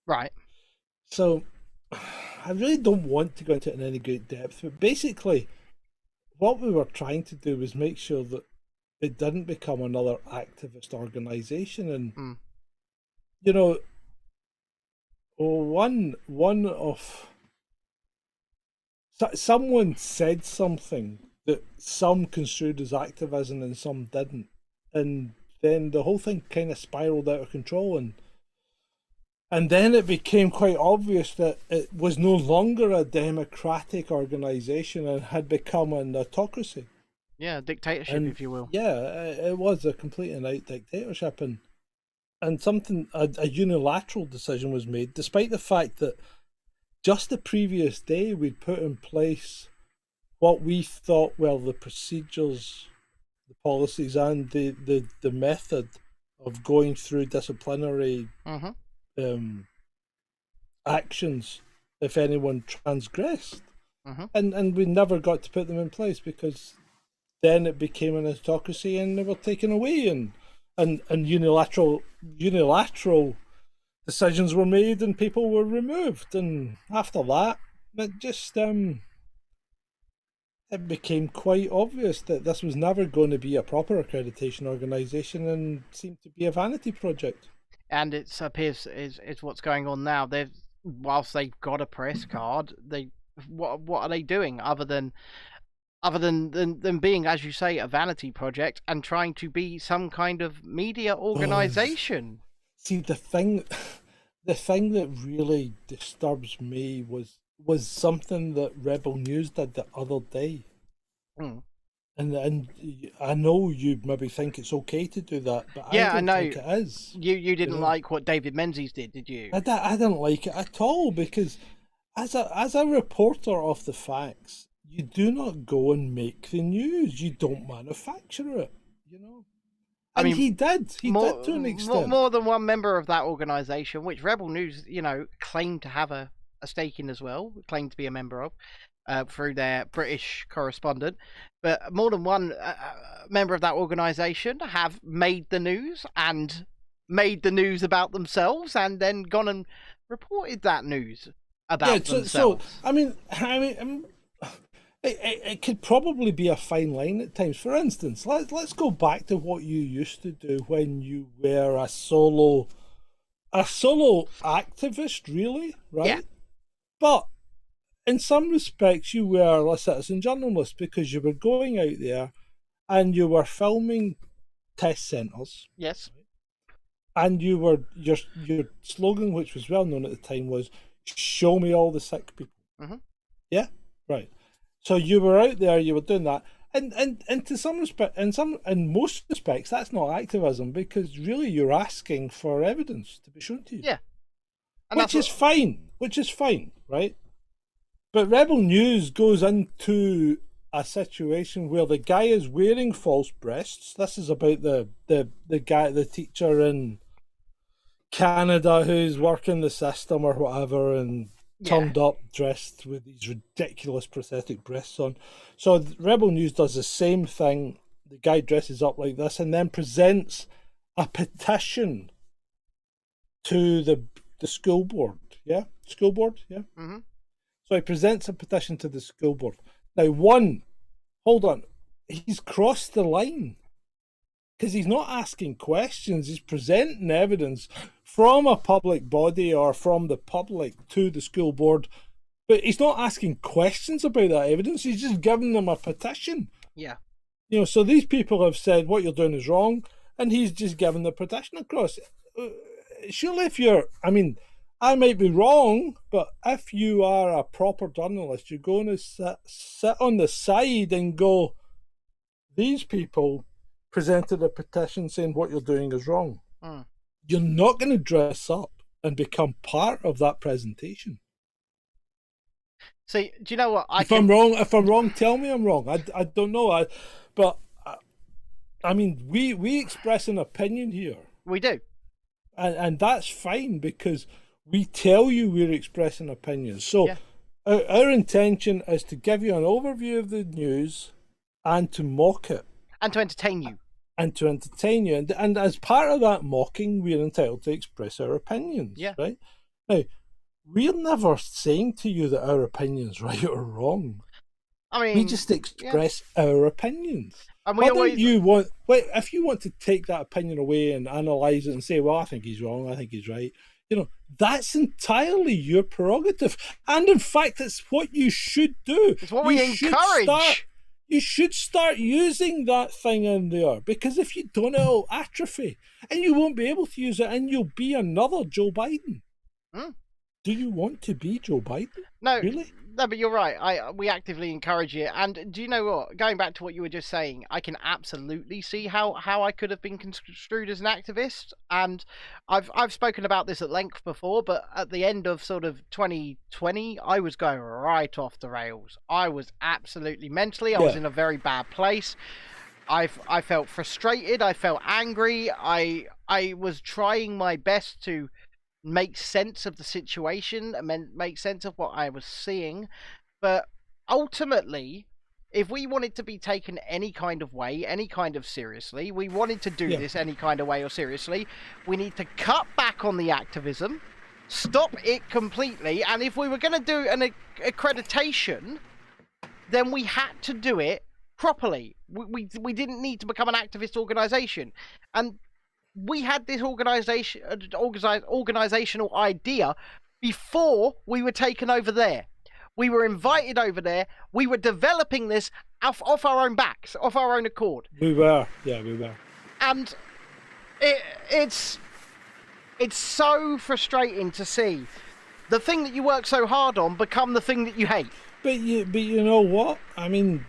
Right. So I really don't want to go into it in any great depth, but basically what we were trying to do was make sure that it didn't become another activist organisation. And you know, one of someone said something that some construed as activism and some didn't, and then the whole thing kind of spiraled out of control, and then it became quite obvious that it was no longer a democratic organisation and had become an autocracy. Yeah, dictatorship, if you will. Yeah, it was a complete and out dictatorship, and a unilateral decision was made, despite the fact that just the previous day we'd put in place what we thought were the procedures, the policies, and the method of going through disciplinary actions if anyone transgressed. And we never got to put them in place because then it became an autocracy and they were taken away, and unilateral decisions were made and people were removed, and after that it just it became quite obvious that this was never going to be a proper accreditation organisation and seemed to be a vanity project. And it appears is what's going on now. Whilst they've got a press card, what are they doing other than being, as you say, a vanity project and trying to be some kind of media organisation? See, the thing that really disturbs me was something that Rebel News did the other day. And I know you maybe think it's okay to do that, but I don't think it is. You didn't like what David Menzies did you? I didn't like it at all, because as a reporter of the facts, you do not go and make the news. You don't manufacture it, you know. I mean, he did. He did to an extent. More than one member of that organisation, which Rebel News, claimed to have a stake in as well, claimed to be a member of, through their British correspondent. But more than one member of that organisation have made the news and made the news about themselves, and then gone and reported that news about themselves. So I mean, it could probably be a fine line at times. For instance, let's go back to what you used to do when you were a solo activist, really, right? Yeah. But in some respects, you were a citizen journalist because you were going out there and you were filming test centres. Yes. And you were your slogan, which was well known at the time, was "Show me all the sick people." Mm-hmm. Yeah, right. So you were out there, you were doing that, and to some respect, in most respects, that's not activism, because really you're asking for evidence to be shown to you. Yeah, and which is fine, right? But Rebel News goes into a situation where the guy is wearing false breasts. This is about the teacher in Canada who's working the system or whatever, and turned up dressed with these ridiculous prosthetic breasts on. So Rebel News does the same thing. The guy dresses up like this and then presents a petition to the school board. Yeah? School board? Yeah? Mm-hmm. So he presents a petition to the school board. Now, hold on, he's crossed the line. Because he's not asking questions, he's presenting evidence from a public body or from the public to the school board. But he's not asking questions about that evidence, he's just giving them a petition. Yeah. So these people have said what you're doing is wrong, and he's just giving the petition across. Surely I might be wrong, but if you are a proper journalist, you're going to sit on the side and go, these people presented a petition saying what you're doing is wrong. Mm. You're not going to dress up and become part of that presentation. See, do you know what? If I'm wrong, tell me I'm wrong. I don't know. We express an opinion here. We do. And that's fine, because we tell you we're expressing opinions. So our intention is to give you an overview of the news and to mock it. And to entertain you. And as part of that mocking, we're entitled to express our opinions. Yeah. Right? Now, we're never saying to you that our opinion's right or wrong. We just express our opinions. And if you want to take that opinion away and analyse it and say, well, I think he's wrong, I think he's right, that's entirely your prerogative. And in fact, it's what you should do. It's what we encourage. You should start using that thing in there, because if you don't, it'll atrophy and you won't be able to use it, and you'll be another Joe Biden. Do you want to be Joe Biden? No, really? No, but you're right. We actively encourage it. And do you know what? Going back to what you were just saying, I can absolutely see how I could have been construed as an activist. And I've spoken about this at length before, but at the end of sort of 2020, I was going right off the rails. I was absolutely mentally, I was in a very bad place. I felt frustrated. I felt angry. I was trying my best to make sense of the situation and make sense of what I was seeing. But ultimately, if we wanted to be taken any kind of way, any kind of seriously, we wanted to do this any kind of way or seriously, we need to cut back on the activism, stop it completely, and if we were going to do an accreditation, then we had to do it properly. We didn't need to become an activist organisation. And we had this organizational idea before we were taken over there. We were invited over there. We were developing this off our own backs, off our own accord. We were. And it's so frustrating to see the thing that you work so hard on become the thing that you hate. But you know what? In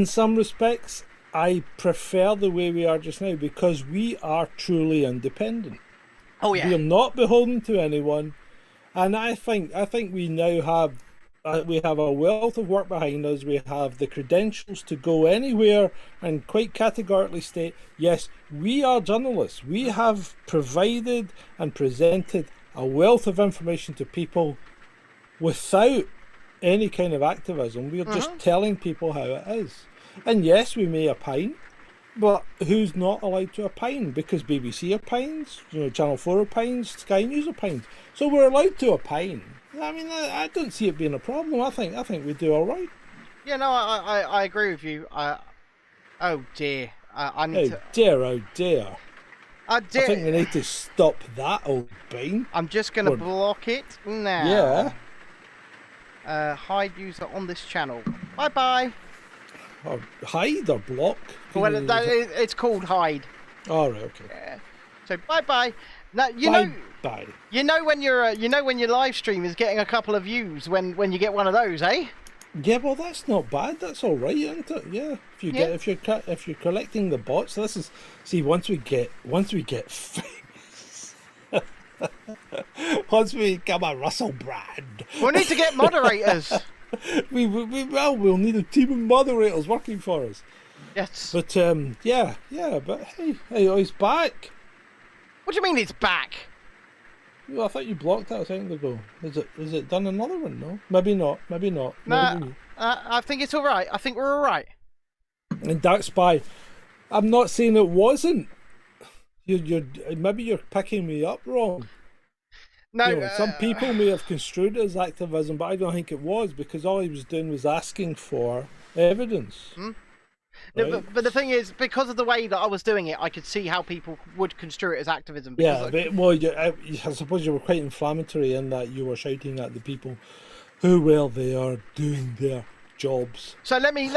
some respects, I prefer the way we are just now, because we are truly independent. Oh yeah. We are not beholden to anyone, and I think we now have we have a wealth of work behind us. We have the credentials to go anywhere and quite categorically state, yes, we are journalists. We have provided and presented a wealth of information to people without any kind of activism. We're just telling people how it is. And yes, we may opine, but who's not allowed to opine? Because BBC opines, Channel 4 opines, Sky News opines. So we're allowed to opine. I mean, I don't see it being a problem. I think we do all right. Yeah, no, I agree with you. Oh dear, I need to. Oh dear. I think we need to stop that old bean. I'm just going to block it now. Yeah. Hide user on this channel. Bye bye. Or hide or block? Well, it's called hide. All right, okay. Yeah. So bye bye. Now bye. You know when your live stream is getting a couple of views when you get one of those, eh? Yeah, well, that's not bad. That's all right, isn't it? Yeah. If you're collecting the bots, this is once we get famous, once we become a Russell Brand, we'll need to get moderators. We'll need a team of moderators working for us. Yes. But yeah. But hey, he's back. What do you mean it's back? Well, I thought you blocked that a second ago. Is it done another one? No, maybe not. No, I think it's all right. I think we're all right. And Dark Spy, I'm not saying it wasn't. Maybe you're picking me up wrong. No, some people may have construed it as activism, but I don't think it was, because all he was doing was asking for evidence. Right? No, but the thing is, because of the way that I was doing it, I could see how people would construe it as activism. Yeah, I suppose you were quite inflammatory in that you were shouting at the people who, well, they are doing their jobs. So let me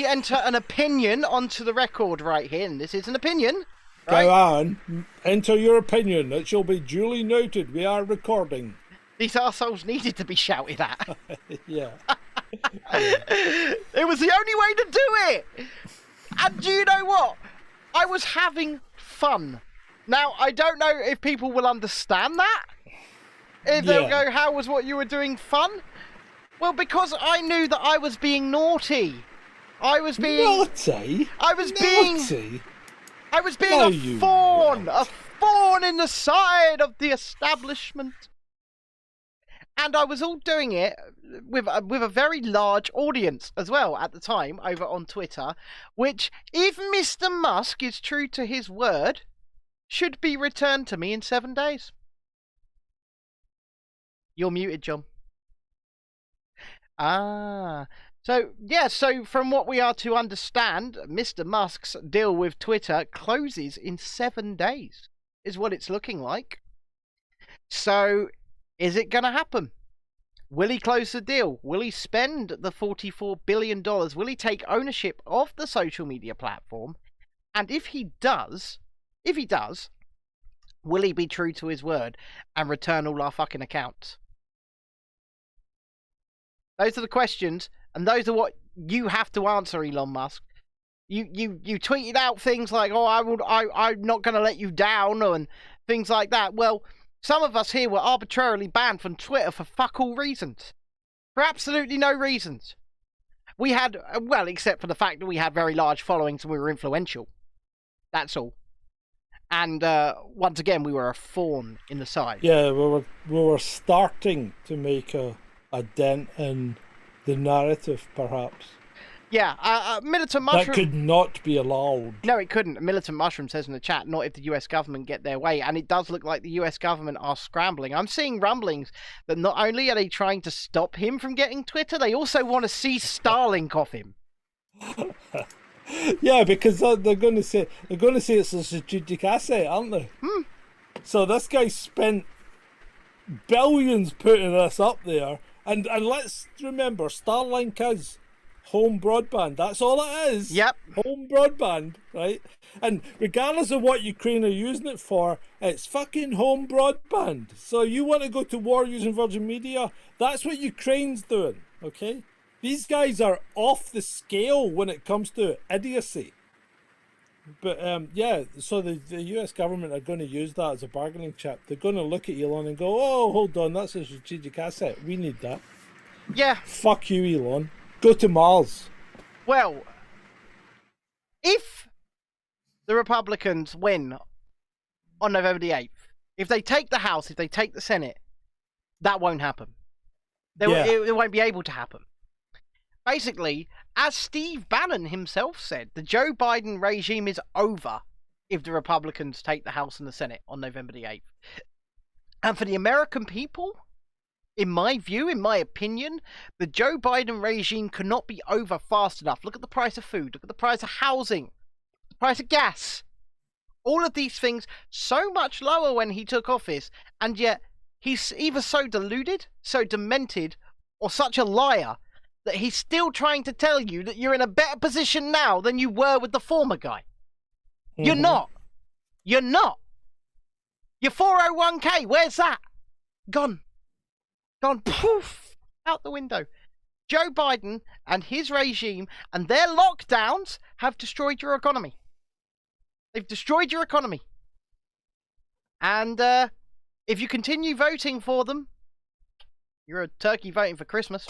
enter an opinion onto the record right here, and this is an opinion. Right? Go on, enter your opinion. It shall be duly noted. We are recording. These arseholes needed to be shouted at. Yeah. It was the only way to do it. And do you know what? I was having fun. Now, I don't know if people will understand that. If they'll go, how was what you were doing fun? Well, because I knew that I was being naughty. I was being... Naughty? I was being no, a fawn. A fawn in the side of the establishment. And I was all doing it with a very large audience as well at the time over on Twitter, which, if Mr. Musk is true to his word, should be returned to me in 7 days. You're muted, John. So from what we are to understand, Mr. Musk's deal with Twitter closes in 7 days, is what it's looking like. So... is it going to happen? Will he close the deal? Will he spend the $44 billion? Will he take ownership of the social media platform? And if he does, will he be true to his word and return all our fucking accounts? Those are the questions, and those are what you have to answer, Elon Musk. You tweeted out things like, "Oh, I'm not going to let you down," and things like that. Well, some of us here were arbitrarily banned from Twitter for fuck all reasons. For absolutely no reasons. We had, well, except for the fact that we had very large followings and we were influential. That's all. And once again, we were a thorn in the side. Yeah, we were starting to make a dent in the narrative, perhaps. Yeah, Militant Mushroom... that could not be allowed. No, it couldn't. Militant Mushroom says in the chat, not if the US government get their way. And it does look like the US government are scrambling. I'm seeing rumblings that not only are they trying to stop him from getting Twitter, they also want to see Starlink off him. Yeah, because they're going to say it's a strategic asset, aren't they? So this guy spent billions putting this up there. And let's remember, Starlink is... home broadband. That's all it is. Yep. Home broadband, right? And regardless of what Ukraine are using it for, it's fucking home broadband. So you want to go to war using Virgin Media? That's what Ukraine's doing, okay? These guys are off the scale when it comes to idiocy. But yeah, so the US government are going to use that as a bargaining chip. They're going to look at Elon and go, oh, hold on, that's a strategic asset. We need that. Yeah. Fuck you, Elon. Go to Mars. Well, if the Republicans win on November the 8th, if they take the House, if they take the Senate, that won't happen. It won't be able to happen. Basically, as Steve Bannon himself said, the Joe Biden regime is over if the Republicans take the House and the Senate on November the 8th. And for the American people, in my view, in my opinion, the Joe Biden regime cannot be over fast enough. Look at the price of food. Look at the price of housing. The price of gas. All of these things so much lower when he took office, and yet he's either so deluded, so demented, or such a liar that he's still trying to tell you that you're in a better position now than you were with the former guy. Mm-hmm. You're not. You're not. Your 401k, where's that? Gone. Gone, poof, out the window. Joe Biden and his regime and their lockdowns have destroyed your economy. They've destroyed your economy. And if you continue voting for them, you're a turkey voting for Christmas.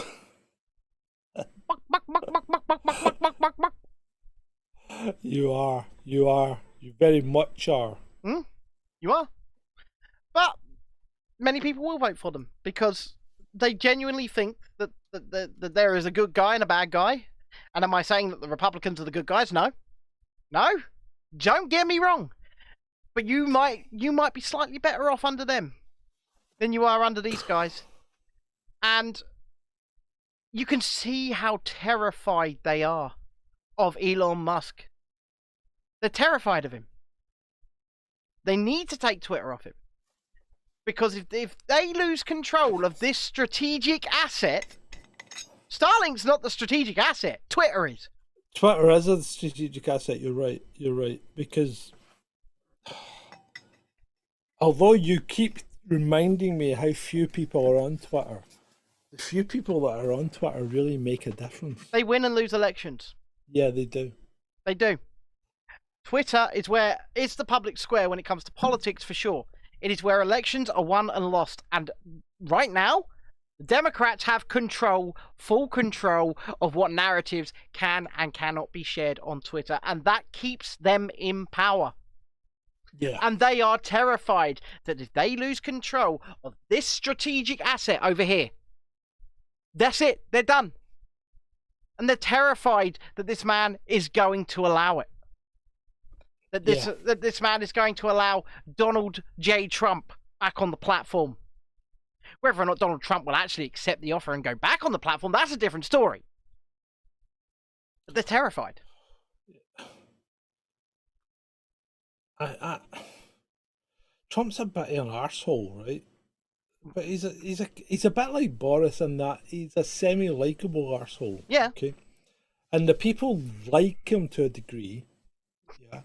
You are. You very much are. You are. But many people will vote for them because they genuinely think that there is a good guy and a bad guy. And am I saying that the Republicans are the good guys? No. No. Don't get me wrong. But you might be slightly better off under them than you are under these guys. And you can see how terrified they are of Elon Musk. They're terrified of him. They need to take Twitter off him. Because if they lose control of this strategic asset, Starlink's not the strategic asset. Twitter is. Twitter is a strategic asset. You're right. You're right. Because although you keep reminding me how few people are on Twitter, the few people that are on Twitter really make a difference. They win and lose elections. Yeah, they do. They do. Twitter is where it's the public square when it comes to politics, for sure. It is where elections are won and lost. And right now, the Democrats have control, full control of what narratives can and cannot be shared on Twitter. And that keeps them in power. Yeah. And they are terrified that if they lose control of this strategic asset over here, that's it. They're done. And they're terrified that this man is going to allow it. That this man is going to allow Donald J. Trump back on the platform. Whether or not Donald Trump will actually accept the offer and go back on the platform, that's a different story. But they're terrified. Trump's a bit of an arsehole, right? But he's a bit like Boris in that he's a semi-likeable arsehole. Yeah. Okay. And the people like him to a degree. Yeah.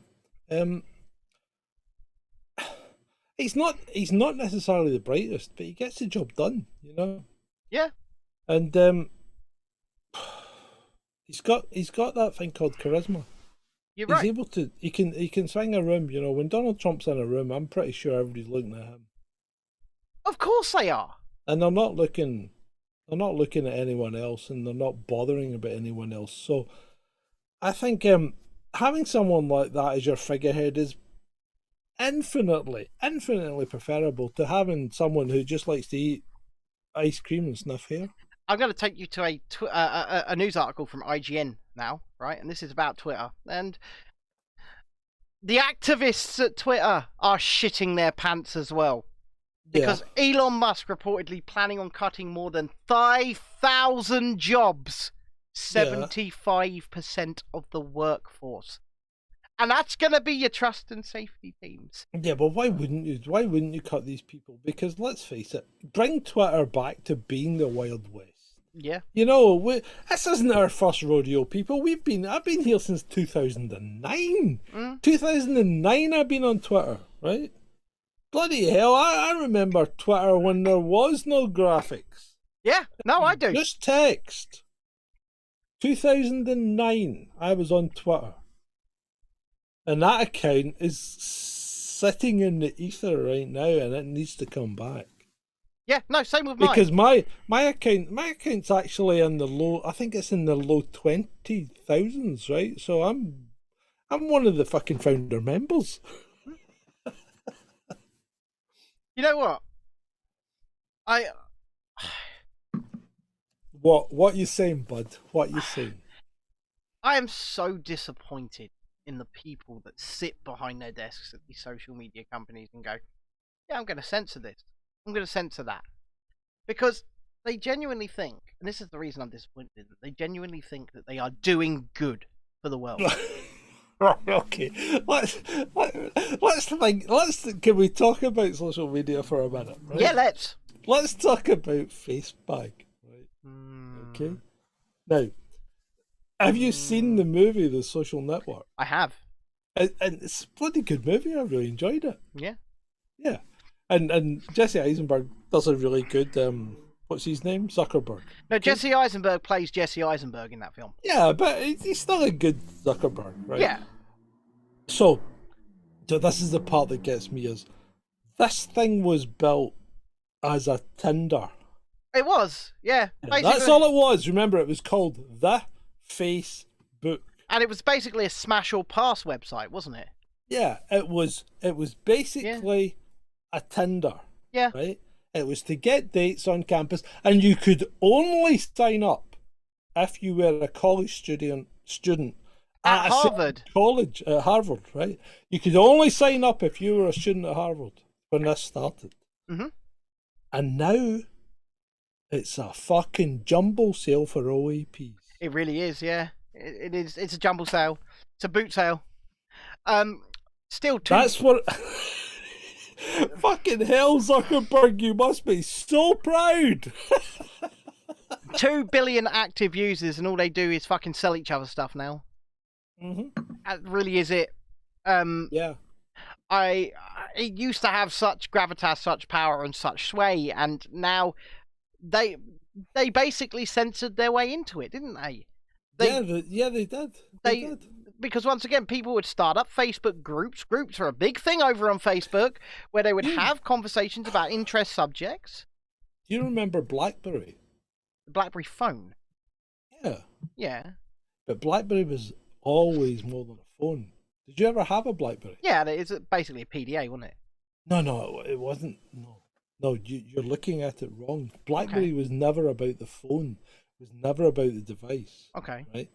He's not necessarily the brightest, but he gets the job done, you know. Yeah. And he's got that thing called charisma. You're right. He's able to he can swing a room, you know. When Donald Trump's in a room, I'm pretty sure everybody's looking at him. Of course they are. And they're not looking at anyone else, and they're not bothering about anyone else. So I think having someone like that as your figurehead is infinitely preferable to having someone who just likes to eat ice cream and sniff hair. I'm going to take you to a news article from IGN now, right? And this is about Twitter. And the activists at Twitter are shitting their pants as well. Because Elon Musk reportedly planning on cutting more than 5,000 jobs, 75% of the workforce. And that's going to be your trust and safety teams. Yeah, but why wouldn't you? Why wouldn't you cut these people? Because let's face it, bring Twitter back to being the Wild West. Yeah. You know, this isn't our first rodeo, people. I've been here since 2009. 2009 I've been on Twitter, right? Bloody hell, I remember Twitter when there was no graphics. Yeah, no, I do. Just text. 2009, I was on Twitter. And that account is sitting in the ether right now, and it needs to come back. Yeah, no, same with mine. Because my account's actually in the low. I think it's in the low 20,000s, right? So I'm one of the fucking founder members. You know what? What you saying, bud? What you saying? I am so disappointed in the people that sit behind their desks at these social media companies and go, yeah, I'm going to censor this. I'm going to censor that. Because they genuinely think, and this is the reason I'm disappointed in them, they genuinely think that they are doing good for the world. Right, okay. Can we talk about social media for a minute? Right? Yeah, let's. Let's talk about Facebook. Right. Okay. Now, have you seen the movie The Social Network? I have. And it's a bloody good movie. I really enjoyed it. Yeah. Yeah. And Jesse Eisenberg does a really good what's his name? Zuckerberg. No, Jesse Eisenberg plays Jesse Eisenberg in that film. Yeah, but he's still a good Zuckerberg, right? Yeah. So this is the part that gets me is this thing was built as a Tinder. It was, yeah. That's all it was. Remember, it was called The Facebook. And it was basically a smash or pass website, wasn't it? Yeah, it was basically a Tinder. Yeah. Right? It was to get dates on campus, and you could only sign up if you were a college student at Harvard. College at Harvard, right? You could only sign up if you were a student at Harvard when this started. Mm-hmm. And now it's a fucking jumble sale for OAPs. It really is, yeah. It is. It's a jumble sale. It's a boot sale. Still two. That's what. Fucking hell, Zuckerberg! You must be so proud. 2 billion active users, and all they do is fucking sell each other stuff now. Mm-hmm. That really is it. Yeah. It used to have such gravitas, such power, and such sway, and now they basically censored their way into it, didn't they? They did. They did. Because once again, people would start up Facebook groups. Groups are a big thing over on Facebook, where they would have conversations about interest subjects. Do you remember BlackBerry? The BlackBerry phone. Yeah. Yeah. But BlackBerry was always more than a phone. Did you ever have a BlackBerry? Yeah, it's basically a PDA, wasn't it? No, it wasn't. No, you're looking at it wrong. BlackBerry was never about the phone. It was never about the device. Okay. Right?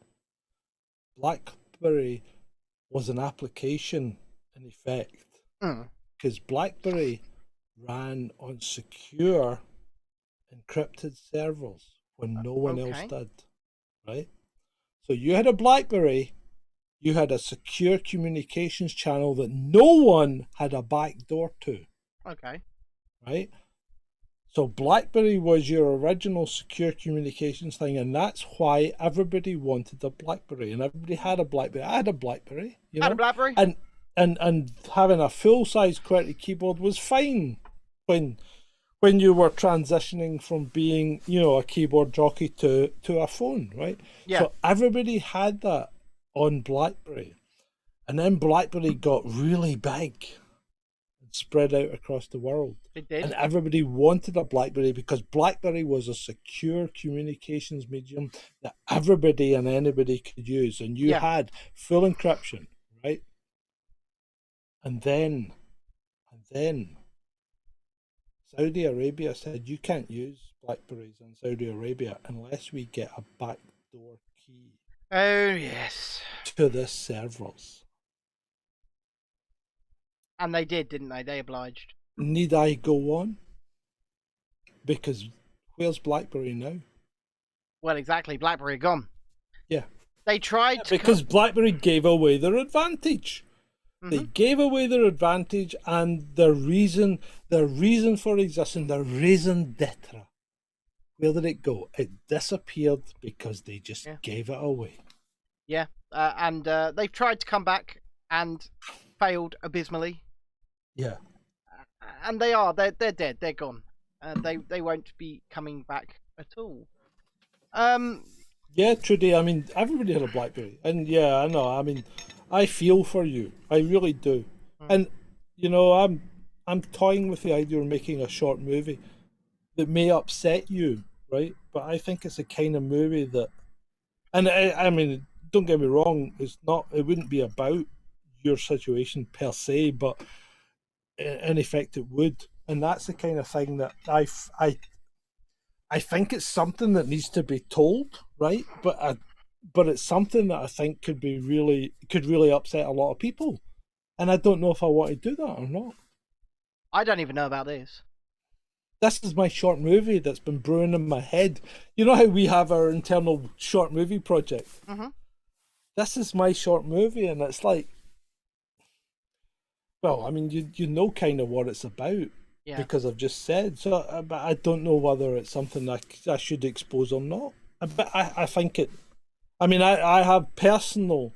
BlackBerry was an application in effect. Because BlackBerry ran on secure encrypted servers when no one else did. Right? So you had a BlackBerry, you had a secure communications channel that no one had a back door to. Okay. Right? So BlackBerry was your original secure communications thing, and that's why everybody wanted a BlackBerry, and everybody had a BlackBerry. I had a BlackBerry. You know? Had a BlackBerry? And having a full-size QWERTY keyboard was fine when you were transitioning from being, a keyboard jockey to a phone, right? Yeah. So everybody had that on BlackBerry. And then BlackBerry got really big and spread out across the world. It did. And everybody wanted a BlackBerry because BlackBerry was a secure communications medium that everybody and anybody could use. And you had full encryption, right? And then Saudi Arabia said you can't use BlackBerries in Saudi Arabia unless we get a backdoor key. Oh, yes. To the servers. And they did, didn't they? They obliged. Need I go on? Because where's BlackBerry now? Well, exactly. BlackBerry gone. Yeah. They tried to... Because BlackBerry gave away their advantage. They gave away their advantage and their reason for existing, their raison d'etre. Where did it go? It disappeared because they just gave it away. Yeah, and they've tried to come back and failed abysmally. Yeah. And they're dead. They're gone. They won't be coming back at all. Yeah, Trudy. I mean, everybody had a BlackBerry, and yeah, I know. I mean, I feel for you. I really do. And I'm toying with the idea of making a short movie that may upset you, right? But I think it's a kind of movie that, and I mean, don't get me wrong, it's not. It wouldn't be about your situation per se, but in effect, it would. And that's the kind of thing that I think it's something that needs to be told, right? But it's something that I think could really upset a lot of people, and I don't know if I want to do that or not. I don't even know about this. This is my short movie that's been brewing in my head. You know how we have our internal short movie project? Mm-hmm. This is my short movie, and it's like, well, I mean, you know kind of what it's about, because I've just said. So, but I don't know whether it's something I should expose or not. But I think it. I mean, I have personal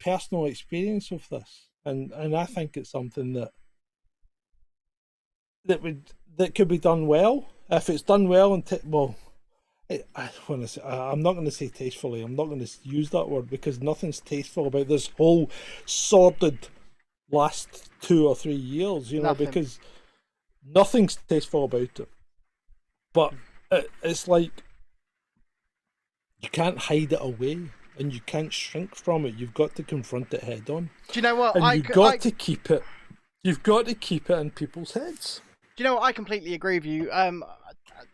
experience with this, and I think it's something that could be done well. If it's done well, and I'm not going to say tastefully. I'm not going to use that word, because nothing's tasteful about this whole sordid last 2 or 3 years. You know, because nothing's tasteful about it. But it's like you can't hide it away, and you can't shrink from it. You've got to confront it head on. Do you know what? And you've got to keep it. You've got to keep it in people's heads. Do you know what? I completely agree with you.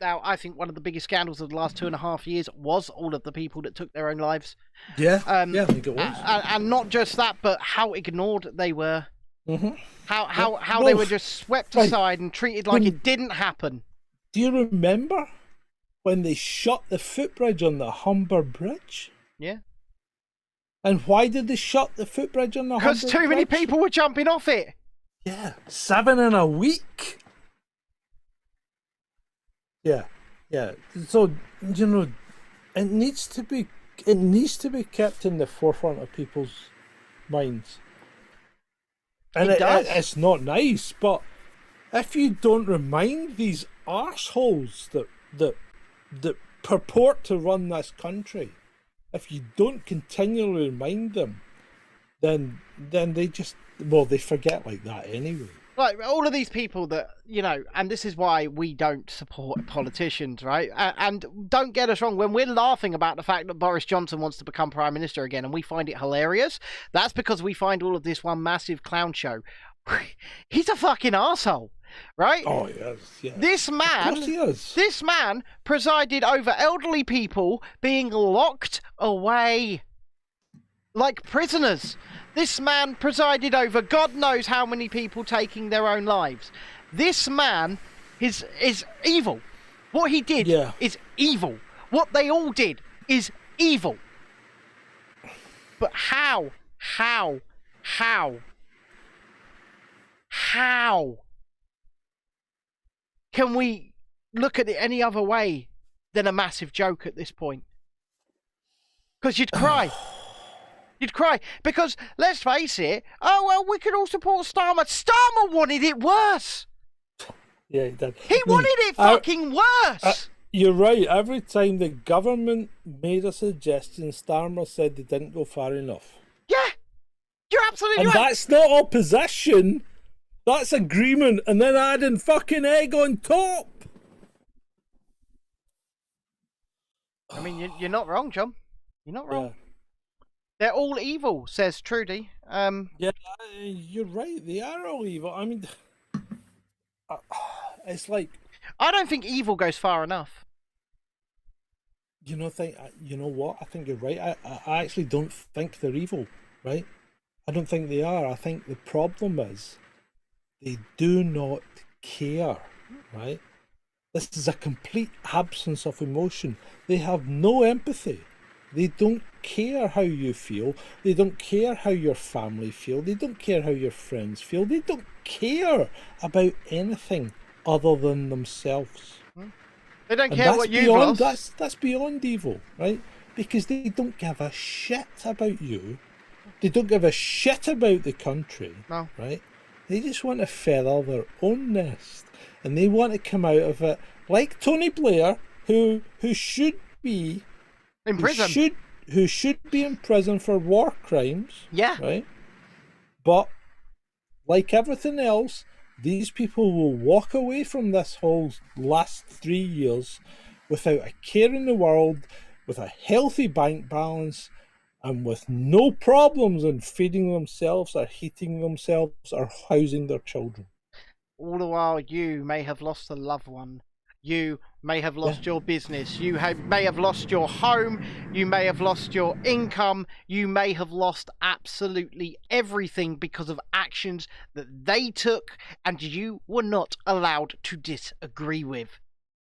Now, I think one of the biggest scandals of the last 2.5 years was all of the people that took their own lives. Yeah, I think it was. And not just that, but how ignored they were. Mm-hmm. How they were just swept aside and treated like it didn't happen. Do you remember when they shut the footbridge on the Humber Bridge? Yeah. And why did they shut the footbridge on the Humber Bridge? Because too many people were jumping off it. Yeah, 7 in a week. Yeah. So, you know, it needs to be kept in the forefront of people's minds. And it's not nice, but if you don't remind these arseholes that purport to run this country, if you don't continually remind them, then they just, they forget like that anyway. Like, all of these people that, you know, and this is why we don't support politicians, right? And don't get us wrong, when we're laughing about the fact that Boris Johnson wants to become Prime Minister again and we find it hilarious, that's because we find all of this one massive clown show. He's a fucking arsehole, right? Oh, yes, yeah. This man, of course he is. This man presided over elderly people being locked away like prisoners. This man presided over God knows how many people taking their own lives. This man is evil. What he did is evil. What they all did is evil. But how can we look at it any other way than a massive joke at this point? Because you'd cry. You'd cry. Because, let's face it, we could all support Starmer. Starmer wanted it worse. Yeah, he did. He wanted it fucking worse. You're right. Every time the government made a suggestion, Starmer said they didn't go far enough. Yeah. You're absolutely right. And that's not opposition. That's agreement. And then adding fucking egg on top. I mean, you're not wrong, John. You're not wrong. Yeah. They're all evil, says Trudy. Yeah, you're right. They are all evil. I mean, it's like, I don't think evil goes far enough. You know what? I think you're right. I actually don't think they're evil, right? I don't think they are. I think the problem is they do not care, right? This is a complete absence of emotion. They have no empathy. They don't care how you feel. They don't care how your family feel. They don't care how your friends feel. They don't care about anything other than themselves. They don't care what you've lost. That's beyond evil, right? Because they don't give a shit about you. They don't give a shit about the country, right? They just want to feather their own nest. And they want to come out of it like Tony Blair, who should be in prison. Who should be in prison for war crimes. Yeah. Right? But like everything else, these people will walk away from this whole last 3 years without a care in the world, with a healthy bank balance, and with no problems in feeding themselves or heating themselves or housing their children. All the while, you may have lost a loved one. You may have lost your business. You may have lost your home. You may have lost your income. You may have lost absolutely everything because of actions that they took and you were not allowed to disagree with.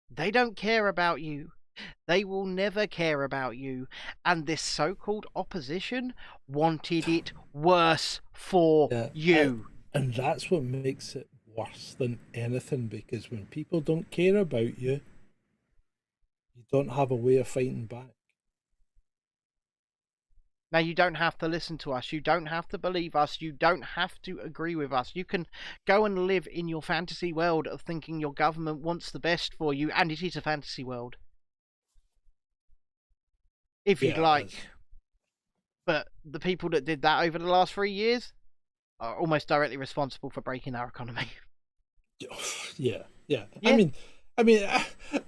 They don't care about you. They will never care about you. And this so-called opposition wanted it worse for you. And that's what makes it worse than anything, because when people don't care about you, you don't have a way of fighting back. Now, you don't have to listen to us. You don't have to believe us. You don't have to agree with us. You can go and live in your fantasy world of thinking your government wants the best for you, and it is a fantasy world. If you'd like. But the people that did that over the last 3 years are almost directly responsible for breaking our economy. Yeah. I mean,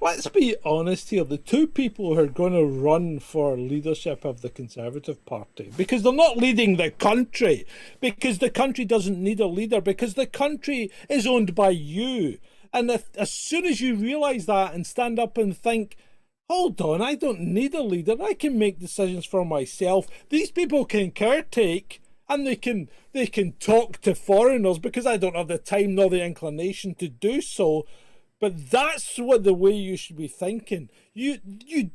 let's be honest here. The two people who are going to run for leadership of the Conservative Party, because they're not leading the country, because the country doesn't need a leader, because the country is owned by you. And as soon as you realise that and stand up and think, hold on, I don't need a leader, I can make decisions for myself. These people can caretake, and they can talk to foreigners, because I don't have the time nor the inclination to do so. But that's what the way you should be thinking. You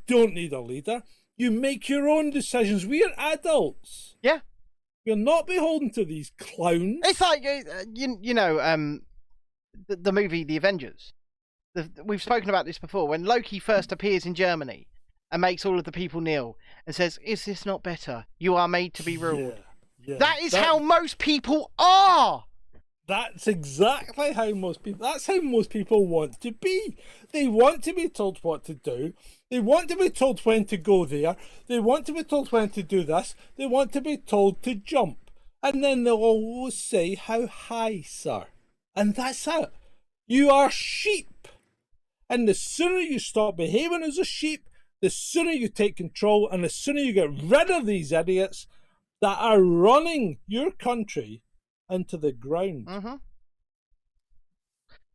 don't need a leader. You make your own decisions. We are adults. Yeah. We're not beholden to these clowns. It's like, the movie The Avengers. We've spoken about this before. When Loki first appears in Germany and makes all of the people kneel and says, "Is this not better? You are made to be ruled." Yeah. That is how most people are. That's exactly how most people... That's how most people want to be. They want to be told what to do. They want to be told when to go there. They want to be told when to do this. They want to be told to jump. And then they'll always say, "How high, sir?" And that's it. You are sheep. And the sooner you stop behaving as a sheep, the sooner you take control, and the sooner you get rid of these idiots that are running your country into the ground. Mm-hmm.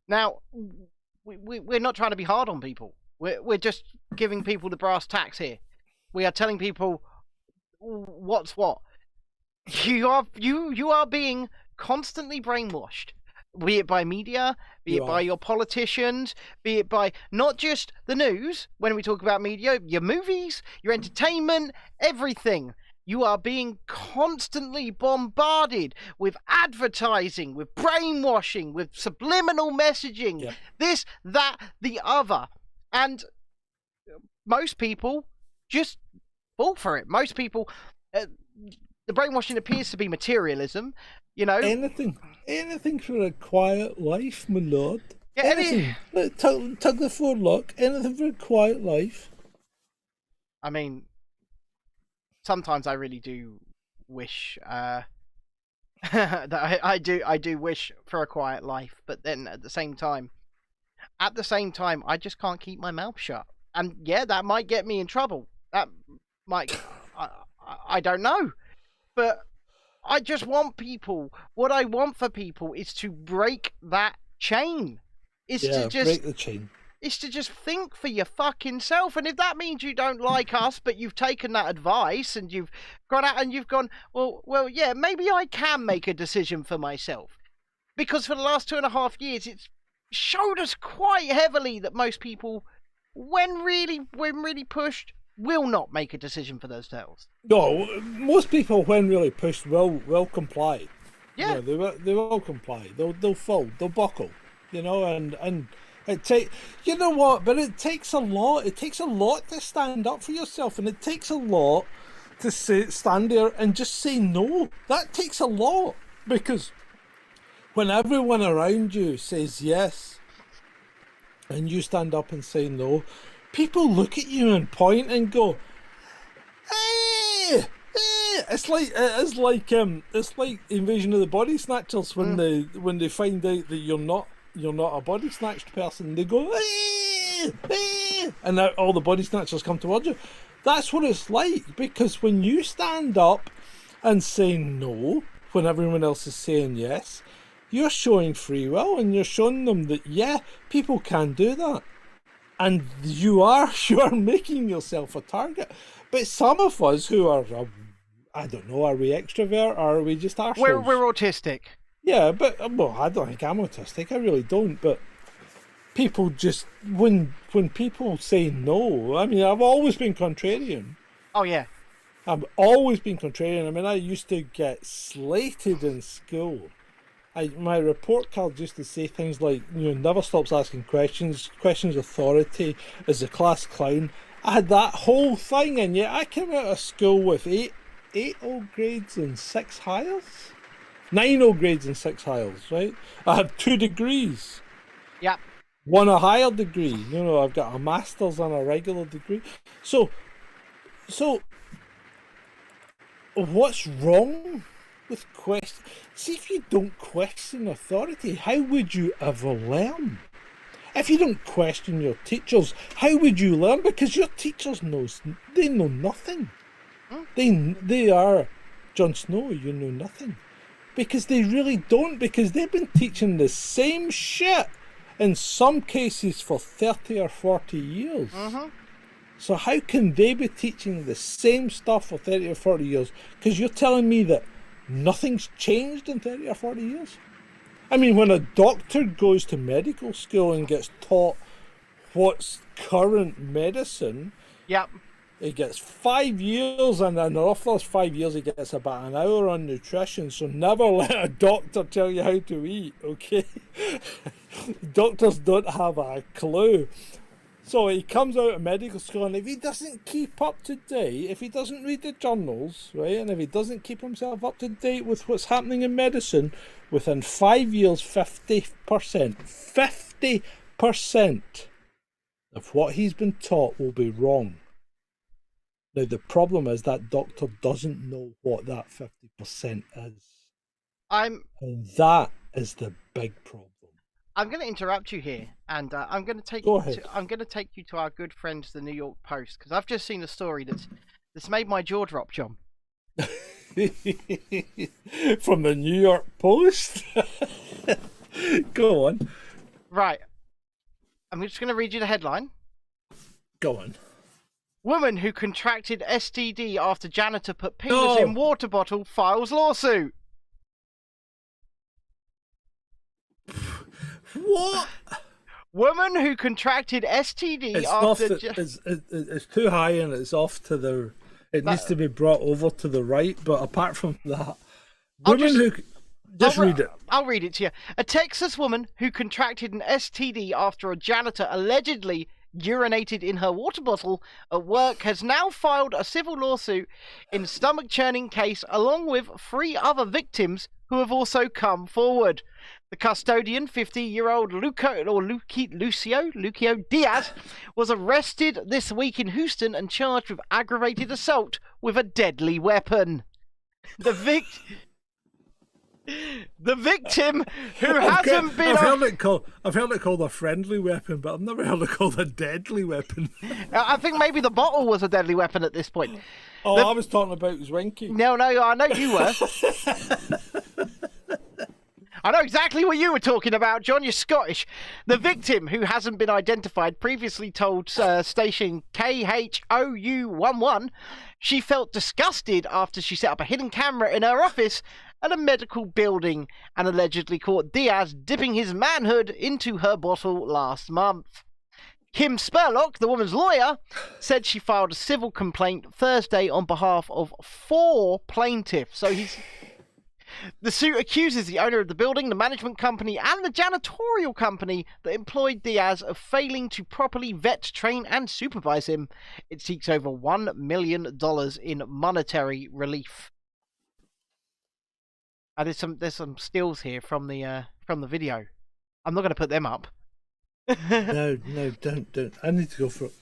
Now, we're not trying to be hard on people. We're just giving people the brass tacks here. We are telling people what's what. You are being constantly brainwashed, be it by media, be it by your politicians, be it by not just the news. When we talk about media, your movies, your entertainment, everything. You are being constantly bombarded with advertising, with brainwashing, with subliminal messaging, this, that, the other. And most people just fall for it. Most people, the brainwashing appears to be materialism, you know. Anything for a quiet life, my lord. Yeah, anything. Tug the forelock, anything for a quiet life. I mean... Sometimes I really do wish that I do wish for a quiet life, but then at the same time, I just can't keep my mouth shut, and yeah, that might get me in trouble. That might, I don't know, but I just want people. What I want for people is to break that chain. Break the chain. Is to just think for your fucking self. And if that means you don't like us, but you've taken that advice and you've gone out and you've gone, well, yeah, maybe I can make a decision for myself. Because for the last 2.5 years, it's showed us quite heavily that most people, when really pushed, will not make a decision for themselves. No, most people, when really pushed, will comply. Yeah. You know, they will comply. They'll fold. They'll buckle. You know, and you know what? But it takes a lot. It takes a lot to stand up for yourself, and it takes a lot to stand there and just say no. That takes a lot, because when everyone around you says yes, and you stand up and say no, people look at you and point and go, "Eh, eh," it's like Invasion of the Body Snatchers when they find out that you're not a body snatched person. They go, and now all the body snatchers come towards you. That's what it's like, because when you stand up and say no when everyone else is saying yes, you're showing free will, and you're showing them that people can do that, and you are making yourself a target. But some of us who are, I don't know, are we extrovert or are we just arseholes? We're autistic. Yeah, but I don't think I'm autistic. I really don't. But people just when people say no, I mean, I've always been contrarian. Oh yeah. I've always been contrarian. I mean, I used to get slated in school. My report card used to say things like, never stops asking questions authority, is the class clown. I had that whole thing, and yet I came out of school with eight O grades and 6 hires. 9 O grades and 6 hires, right? I had 2 degrees. Yep. 1 a higher degree. I've got a master's and a regular degree. So what's wrong with question? See, if you don't question authority, how would you ever learn? If you don't question your teachers, how would you learn? Because your teachers know nothing. They are Jon Snow. You know nothing, because they really don't. Because they've been teaching the same shit in some cases for 30 or 40 years. So how can they be teaching the same stuff for 30 or 40 years? Because you're telling me that nothing's changed in 30 or 40 years? I mean, when a doctor goes to medical school and gets taught what's current medicine, yep, he gets 5 years, and then off those 5 years he gets about an hour on nutrition. So never let a doctor tell you how to eat, okay? Doctors don't have a clue. So he comes out of medical school, and if he doesn't keep up to date, if he doesn't read the journals, right, and if he doesn't keep himself up to date with what's happening in medicine, within 5 years, 50% of what he's been taught will be wrong. Now, the problem is that doctor doesn't know what that 50% is. And that is the big problem. I'm going to interrupt you here, and I'm going to take you to our good friends, the New York Post, because I've just seen a story that's made my jaw drop, John. From the New York Post? Go on. Right. I'm just going to read you the headline. Go on. Woman who contracted STD after janitor put penis in water bottle files lawsuit. What? Woman who contracted STD it's too high, and it's off to the... It needs to be brought over to the right, but apart from that... Read it. I'll read it to you. A Texas woman who contracted an STD after a janitor allegedly urinated in her water bottle at work has now filed a civil lawsuit in a stomach-churning case, along with 3 other victims who have also come forward. The custodian, 50-year-old Lucio Diaz, was arrested this week in Houston and charged with aggravated assault with a deadly weapon. The victim, who hasn't been... I've heard it called a friendly weapon, but I've never heard it called a deadly weapon. I think maybe the bottle was a deadly weapon at this point. I was talking about Zwinky. No, I know you were. I know exactly what you were talking about, John. You're Scottish. The victim, who hasn't been identified, previously told station KHOU11 she felt disgusted after she set up a hidden camera in her office at a medical building and allegedly caught Diaz dipping his manhood into her bottle last month. Kim Spurlock, the woman's lawyer, said she filed a civil complaint Thursday on behalf of 4 plaintiffs. So the suit accuses the owner of the building, the management company, and the janitorial company that employed Diaz of failing to properly vet, train, and supervise him. It seeks over $1 million in monetary relief. There's some stills here from the video. I'm not going to put them up. No, don't. I need to go for it.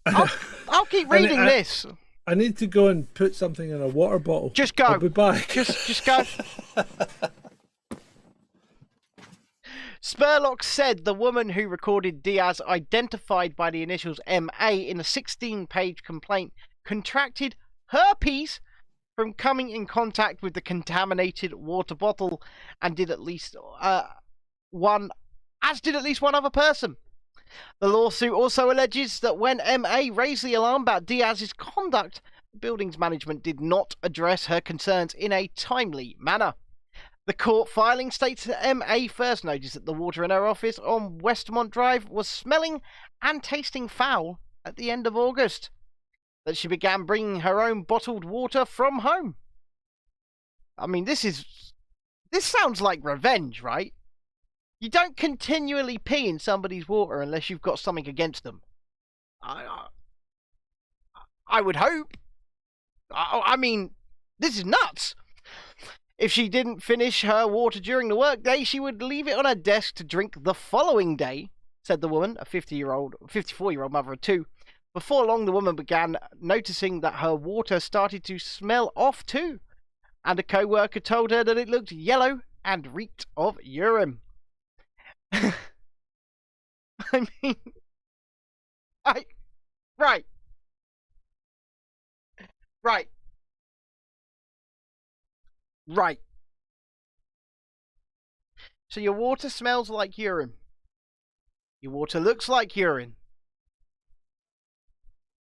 I'll keep reading this. I need to go and put something in a water bottle. Just go. I'll be back. Just go. Spurlock said the woman who recorded Diaz, identified by the initials MA in a 16-page complaint, contracted herpes from coming in contact with the contaminated water bottle, and did at least one other person. The lawsuit also alleges that when MA raised the alarm about Diaz's conduct, the building's management did not address her concerns in a timely manner. The court filing states that MA first noticed that the water in her office on Westmont Drive was smelling and tasting foul at the end of August, that she began bringing her own bottled water from home. I mean, this sounds like revenge, right? You don't continually pee in somebody's water unless you've got something against them. I would hope. I mean, this is nuts. If she didn't finish her water during the workday, she would leave it on her desk to drink the following day, said the woman, a 54-year-old mother of two. Before long, the woman began noticing that her water started to smell off too, and a co-worker told her that it looked yellow and reeked of urine. I mean, right. So your water smells like urine. Your water looks like urine.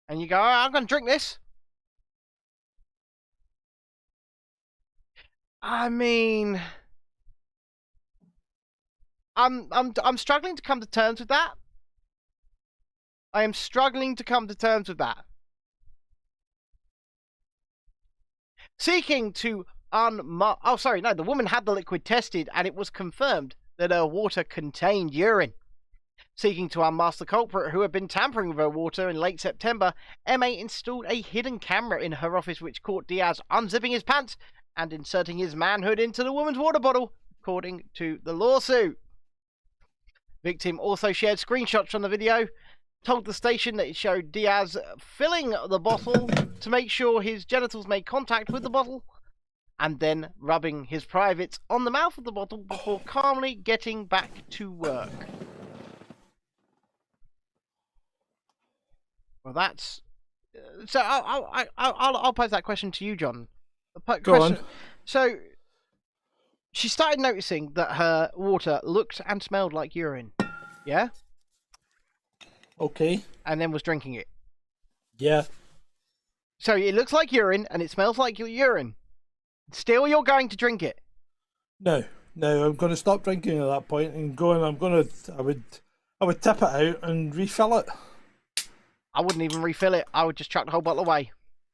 And you go, I'm going to drink this. I mean, I'm struggling to come to terms with that. I am struggling to come to terms with that. Seeking to the woman had the liquid tested and it was confirmed that her water contained urine. Seeking to unmask the culprit who had been tampering with her water in late September, MA installed a hidden camera in her office which caught Diaz unzipping his pants and inserting his manhood into the woman's water bottle, according to the lawsuit. Victim also shared screenshots from the video, told the station that it showed Diaz filling the bottle to make sure his genitals made contact with the bottle, and then rubbing his privates on the mouth of the bottle before calmly getting back to work. Well, that's... So I'll pose that question to you, John. Go on. So, she started noticing that her water looked and smelled like urine. Yeah? Okay. And then was drinking it. Yeah. So it looks like urine and it smells like urine. Still, you're going to drink it? No, I'm going to stop drinking at that point and I would tip it out and refill it. I wouldn't even refill it. I would just chuck the whole bottle away.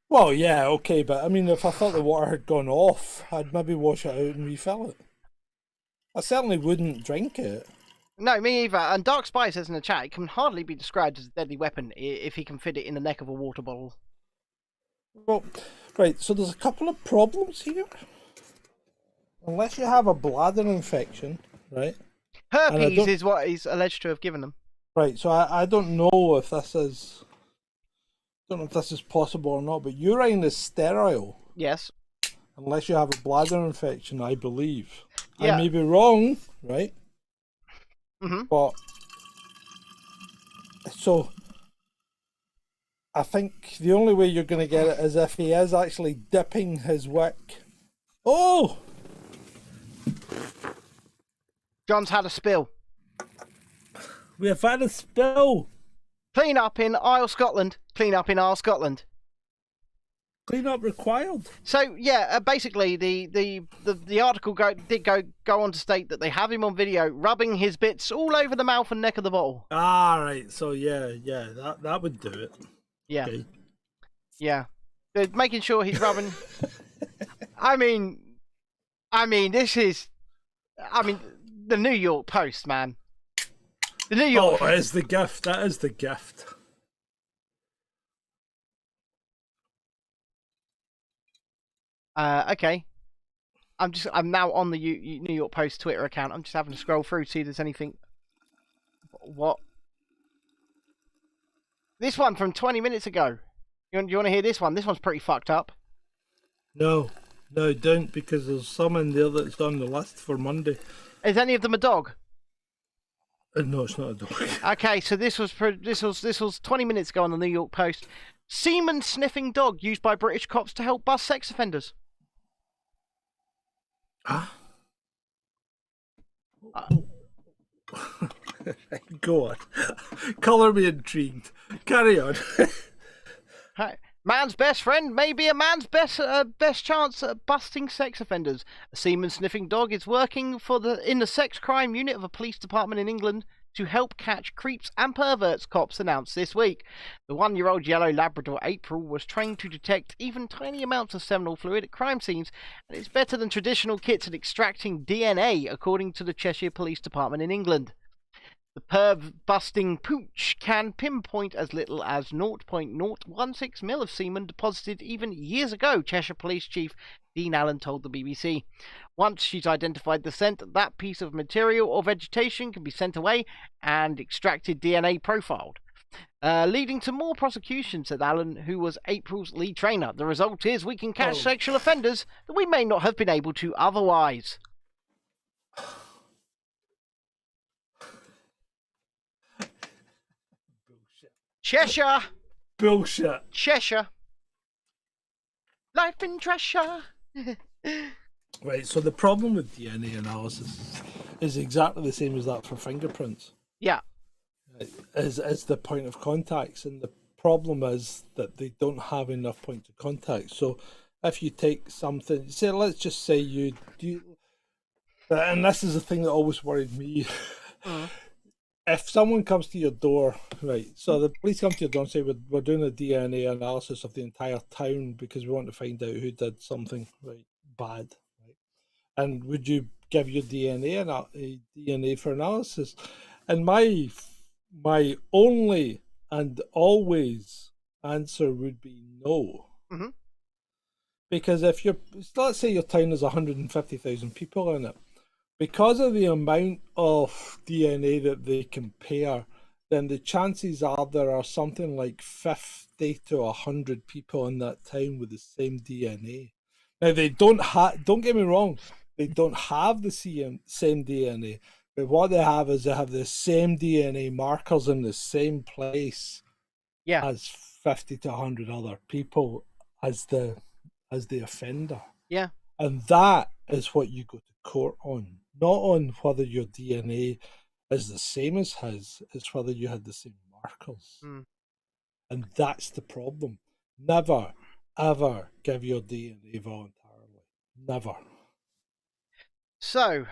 Well, yeah, okay, but I mean, if I thought the water had gone off, I'd maybe wash it out and refill it. I certainly wouldn't drink it. No, me either. And Dark Spy says in the chat, it can hardly be described as a deadly weapon if he can fit it in the neck of a water bottle. Well, right, so there's a couple of problems here. Unless you have a bladder infection, right? Herpes is what he's alleged to have given them. Right, so I don't know if this is... I don't know if this is possible or not, but urine is sterile. Yes. Unless you have a bladder infection, I believe. Yeah. I may be wrong, right? Mm-hmm. But... So... I think the only way you're going to get it is if he is actually dipping his wick. Oh! John's had a spill. We have had a spill. Clean up in Isle Scotland. Clean up in Isle Scotland. Clean up required. So yeah, basically the article did go on to state that they have him on video rubbing his bits all over the mouth and neck of the bottle. Ah, right. So yeah, that would do it. Yeah. Okay. Yeah. They're making sure he's rubbing. I mean, this is. The New York Post, man. The New York. Oh, it is the gift. That is the gift. Okay. I'm now on the New York Post Twitter account. I'm just having to scroll through to see if there's anything. What? This one from 20 minutes ago. You want to hear this one? This one's pretty fucked up. No, don't, because there's some in there that's on the list for Monday. Is any of them a dog? No, it's not a dog. Okay, so this was 20 minutes ago on the New York Post. Semen sniffing dog used by British cops to help bust sex offenders. Ah. Go on. Colour me intrigued. Carry on. Hi. Man's best friend may be a man's best chance at busting sex offenders. A semen sniffing dog is working in the sex crime unit of a police department in England to help catch creeps and perverts, cops announced this week. The 1-year-old yellow Labrador April was trained to detect even tiny amounts of seminal fluid at crime scenes, and it's better than traditional kits at extracting DNA, according to the Cheshire Police Department in England. The perv-busting pooch can pinpoint as little as 0.016 mil of semen deposited even years ago, Cheshire Police Chief Dean Allen told the BBC. Once she's identified the scent, that piece of material or vegetation can be sent away and extracted DNA profiled. Leading to more prosecution, said Allen, who was April's lead trainer. The result is we can catch sexual offenders that we may not have been able to otherwise. Cheshire. Bullshit. Cheshire. Life in treasure. Right, so the problem with DNA analysis is exactly the same as that for fingerprints. Yeah. Is the point of contacts, and the problem is that they don't have enough points of contact. So if you take something, say, let's just say you do, and this is the thing that always worried me. If someone comes to your door, right, so the police come to your door and say, we're doing a DNA analysis of the entire town because we want to find out who did something right bad, right? And would you give your DNA for analysis? And my only and always answer would be no. Mm-hmm. Because if let's say your town has 150,000 people in it, because of the amount of DNA that they compare, then the chances are there are something like 50 to 100 people in that town with the same DNA. Now, they don't get me wrong, they don't have the same DNA, but what they have is they have the same DNA markers in the same place as 50 to 100 other people as the offender. Yeah. And that is what you go to court on. Not on whether your DNA is the same as his, it's whether you had the same markers. And that's the problem. Never, ever give your DNA voluntarily. Never. So,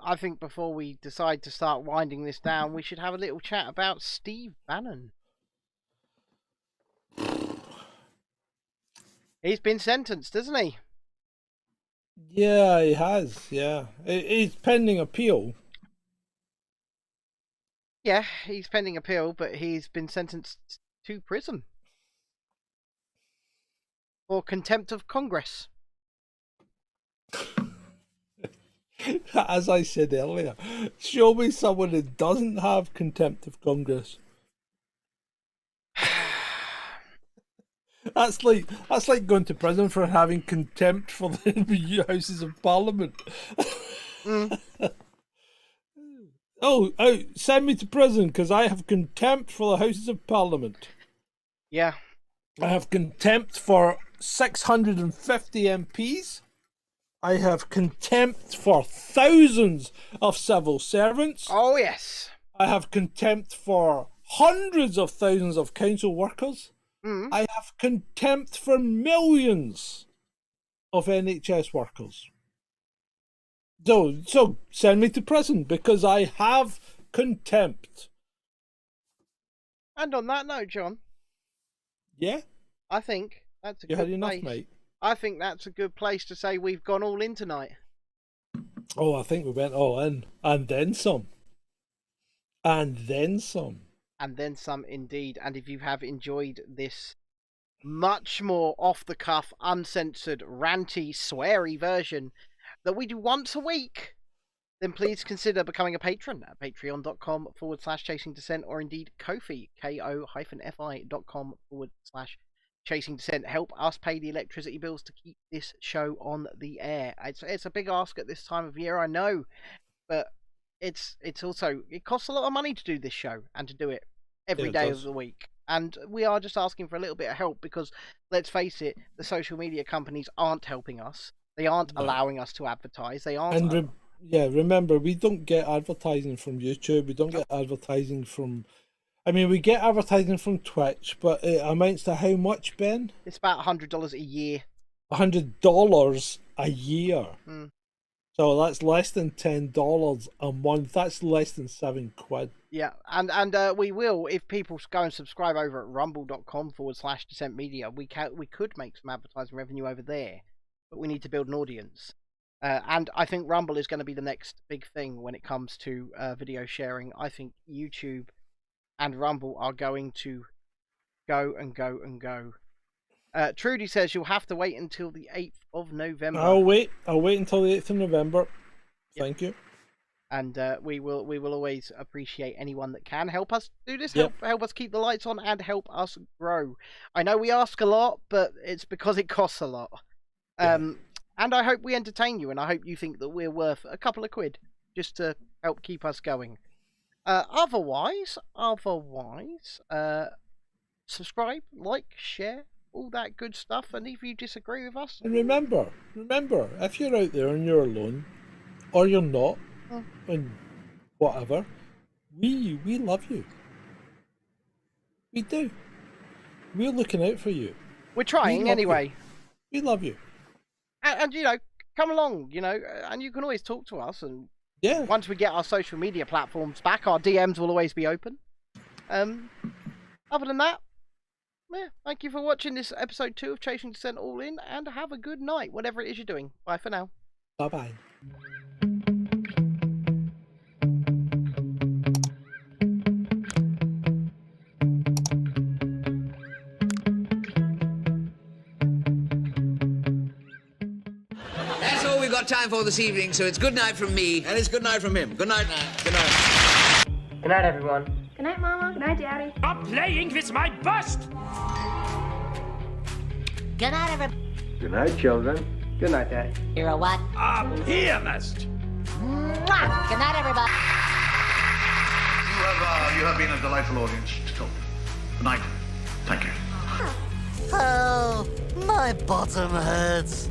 I think before we decide to start winding this down, we should have a little chat about Steve Bannon. He's been sentenced, hasn't he? Yeah, he has, yeah. He's pending appeal. Yeah, he's pending appeal, but he's been sentenced to prison for contempt of Congress. As I said earlier, show me someone who doesn't have contempt of Congress. That's like going to prison for having contempt for the Houses of Parliament. Oh, send me to prison because I have contempt for the Houses of Parliament. Yeah. I have contempt for 650 MPs. I have contempt for thousands of civil servants. Oh, yes. I have contempt for hundreds of thousands of council workers. I have contempt for millions of NHS workers. So send me to prison because I have contempt. And on that note, John. Yeah? I think that's a You good had enough, place. mate? I think that's a good place to say we've gone all in tonight. Oh, I think we went all in. And then some. And then some. And then some indeed. And if you have enjoyed this much more off-the-cuff, uncensored, ranty, sweary version that we do once a week, then please consider becoming a patron at patreon.com/chasing dissent, or indeed Ko-fi, ko-fi.com/chasing Chasing Dissent help us pay the electricity bills to keep this show on the air. It's a big ask at this time of year, I know, but it's also, it costs a lot of money to do this show and to do it every day of the week. And we are just asking for a little bit of help because, let's face it, the social media companies aren't helping us. They aren't allowing us to advertise. They aren't. And remember, we don't get advertising from YouTube. We don't get advertising from. I mean, we get advertising from Twitch, but it amounts to how much, Ben? It's about $100 a year. $100 a year. Mm. So that's less than $10 a month. That's less than £7. Yeah, and we will, if people go and subscribe over at rumble.com/Dissent Media, we could make some advertising revenue over there, but we need to build an audience. And I think Rumble is going to be the next big thing when it comes to video sharing. I think YouTube and Rumble are going to go and go and go. Trudy says you'll have to wait until the 8th of November. I'll wait until the 8th of November. Thank you. And we will always appreciate anyone that can help us do this, help us keep the lights on, and help us grow. I know we ask a lot, but it's because it costs a lot. And I hope we entertain you, and I hope you think that we're worth a couple of quid just to help keep us going. Otherwise, subscribe, like, share, all that good stuff. And if you disagree with us, and remember, if you're out there and you're alone, or you're not, and whatever, we love you. We do. We're looking out for you. We're trying anyway. We love you. And you know, come along, you know, and you can always talk to us. And once we get our social media platforms back, our DMs will always be open. Other than that, thank you for watching this episode 2 of Chasing Dissent All In, and have a good night, whatever it is you're doing. Bye for now. Bye-bye. Time for this evening, so it's good night from me, and it's good night from him. Good night. Good night. Good night, everyone. Good night, Mama. Good night, Daddy. Stop playing with my bust! Good night, everybody. Good night, children. Good night, Daddy. You're a what? A pianist. Mwah! Good night, everybody. You have been a delightful audience to talk. Good night. Thank you. Oh, my bottom hurts.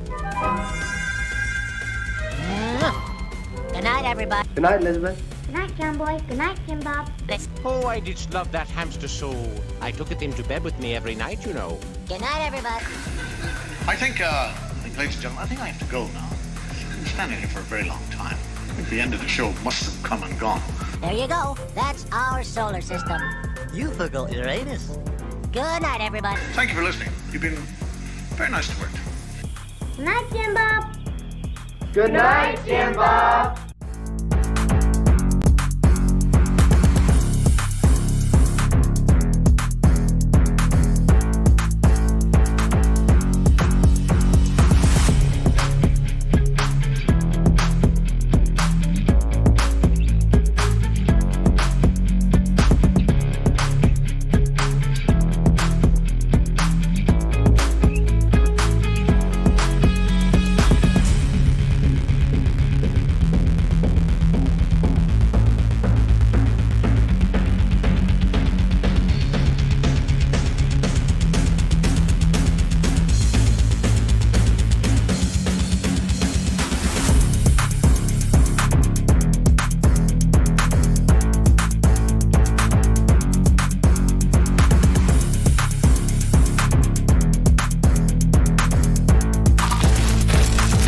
Good night, everybody. Good night, Elizabeth. Good night, John Boy. Good night, Jim Bob. Oh, I did love that hamster so. I took it into bed with me every night, you know. Good night, everybody. I think, ladies and gentlemen, I think I have to go now. I've been standing here for a very long time. I think the end of the show must have come and gone. There you go. That's our solar system. You forgot Uranus. Good night, everybody. Thank you for listening. You've been very nice to work. Good night, Jim Bob. Good night, Jim Bob.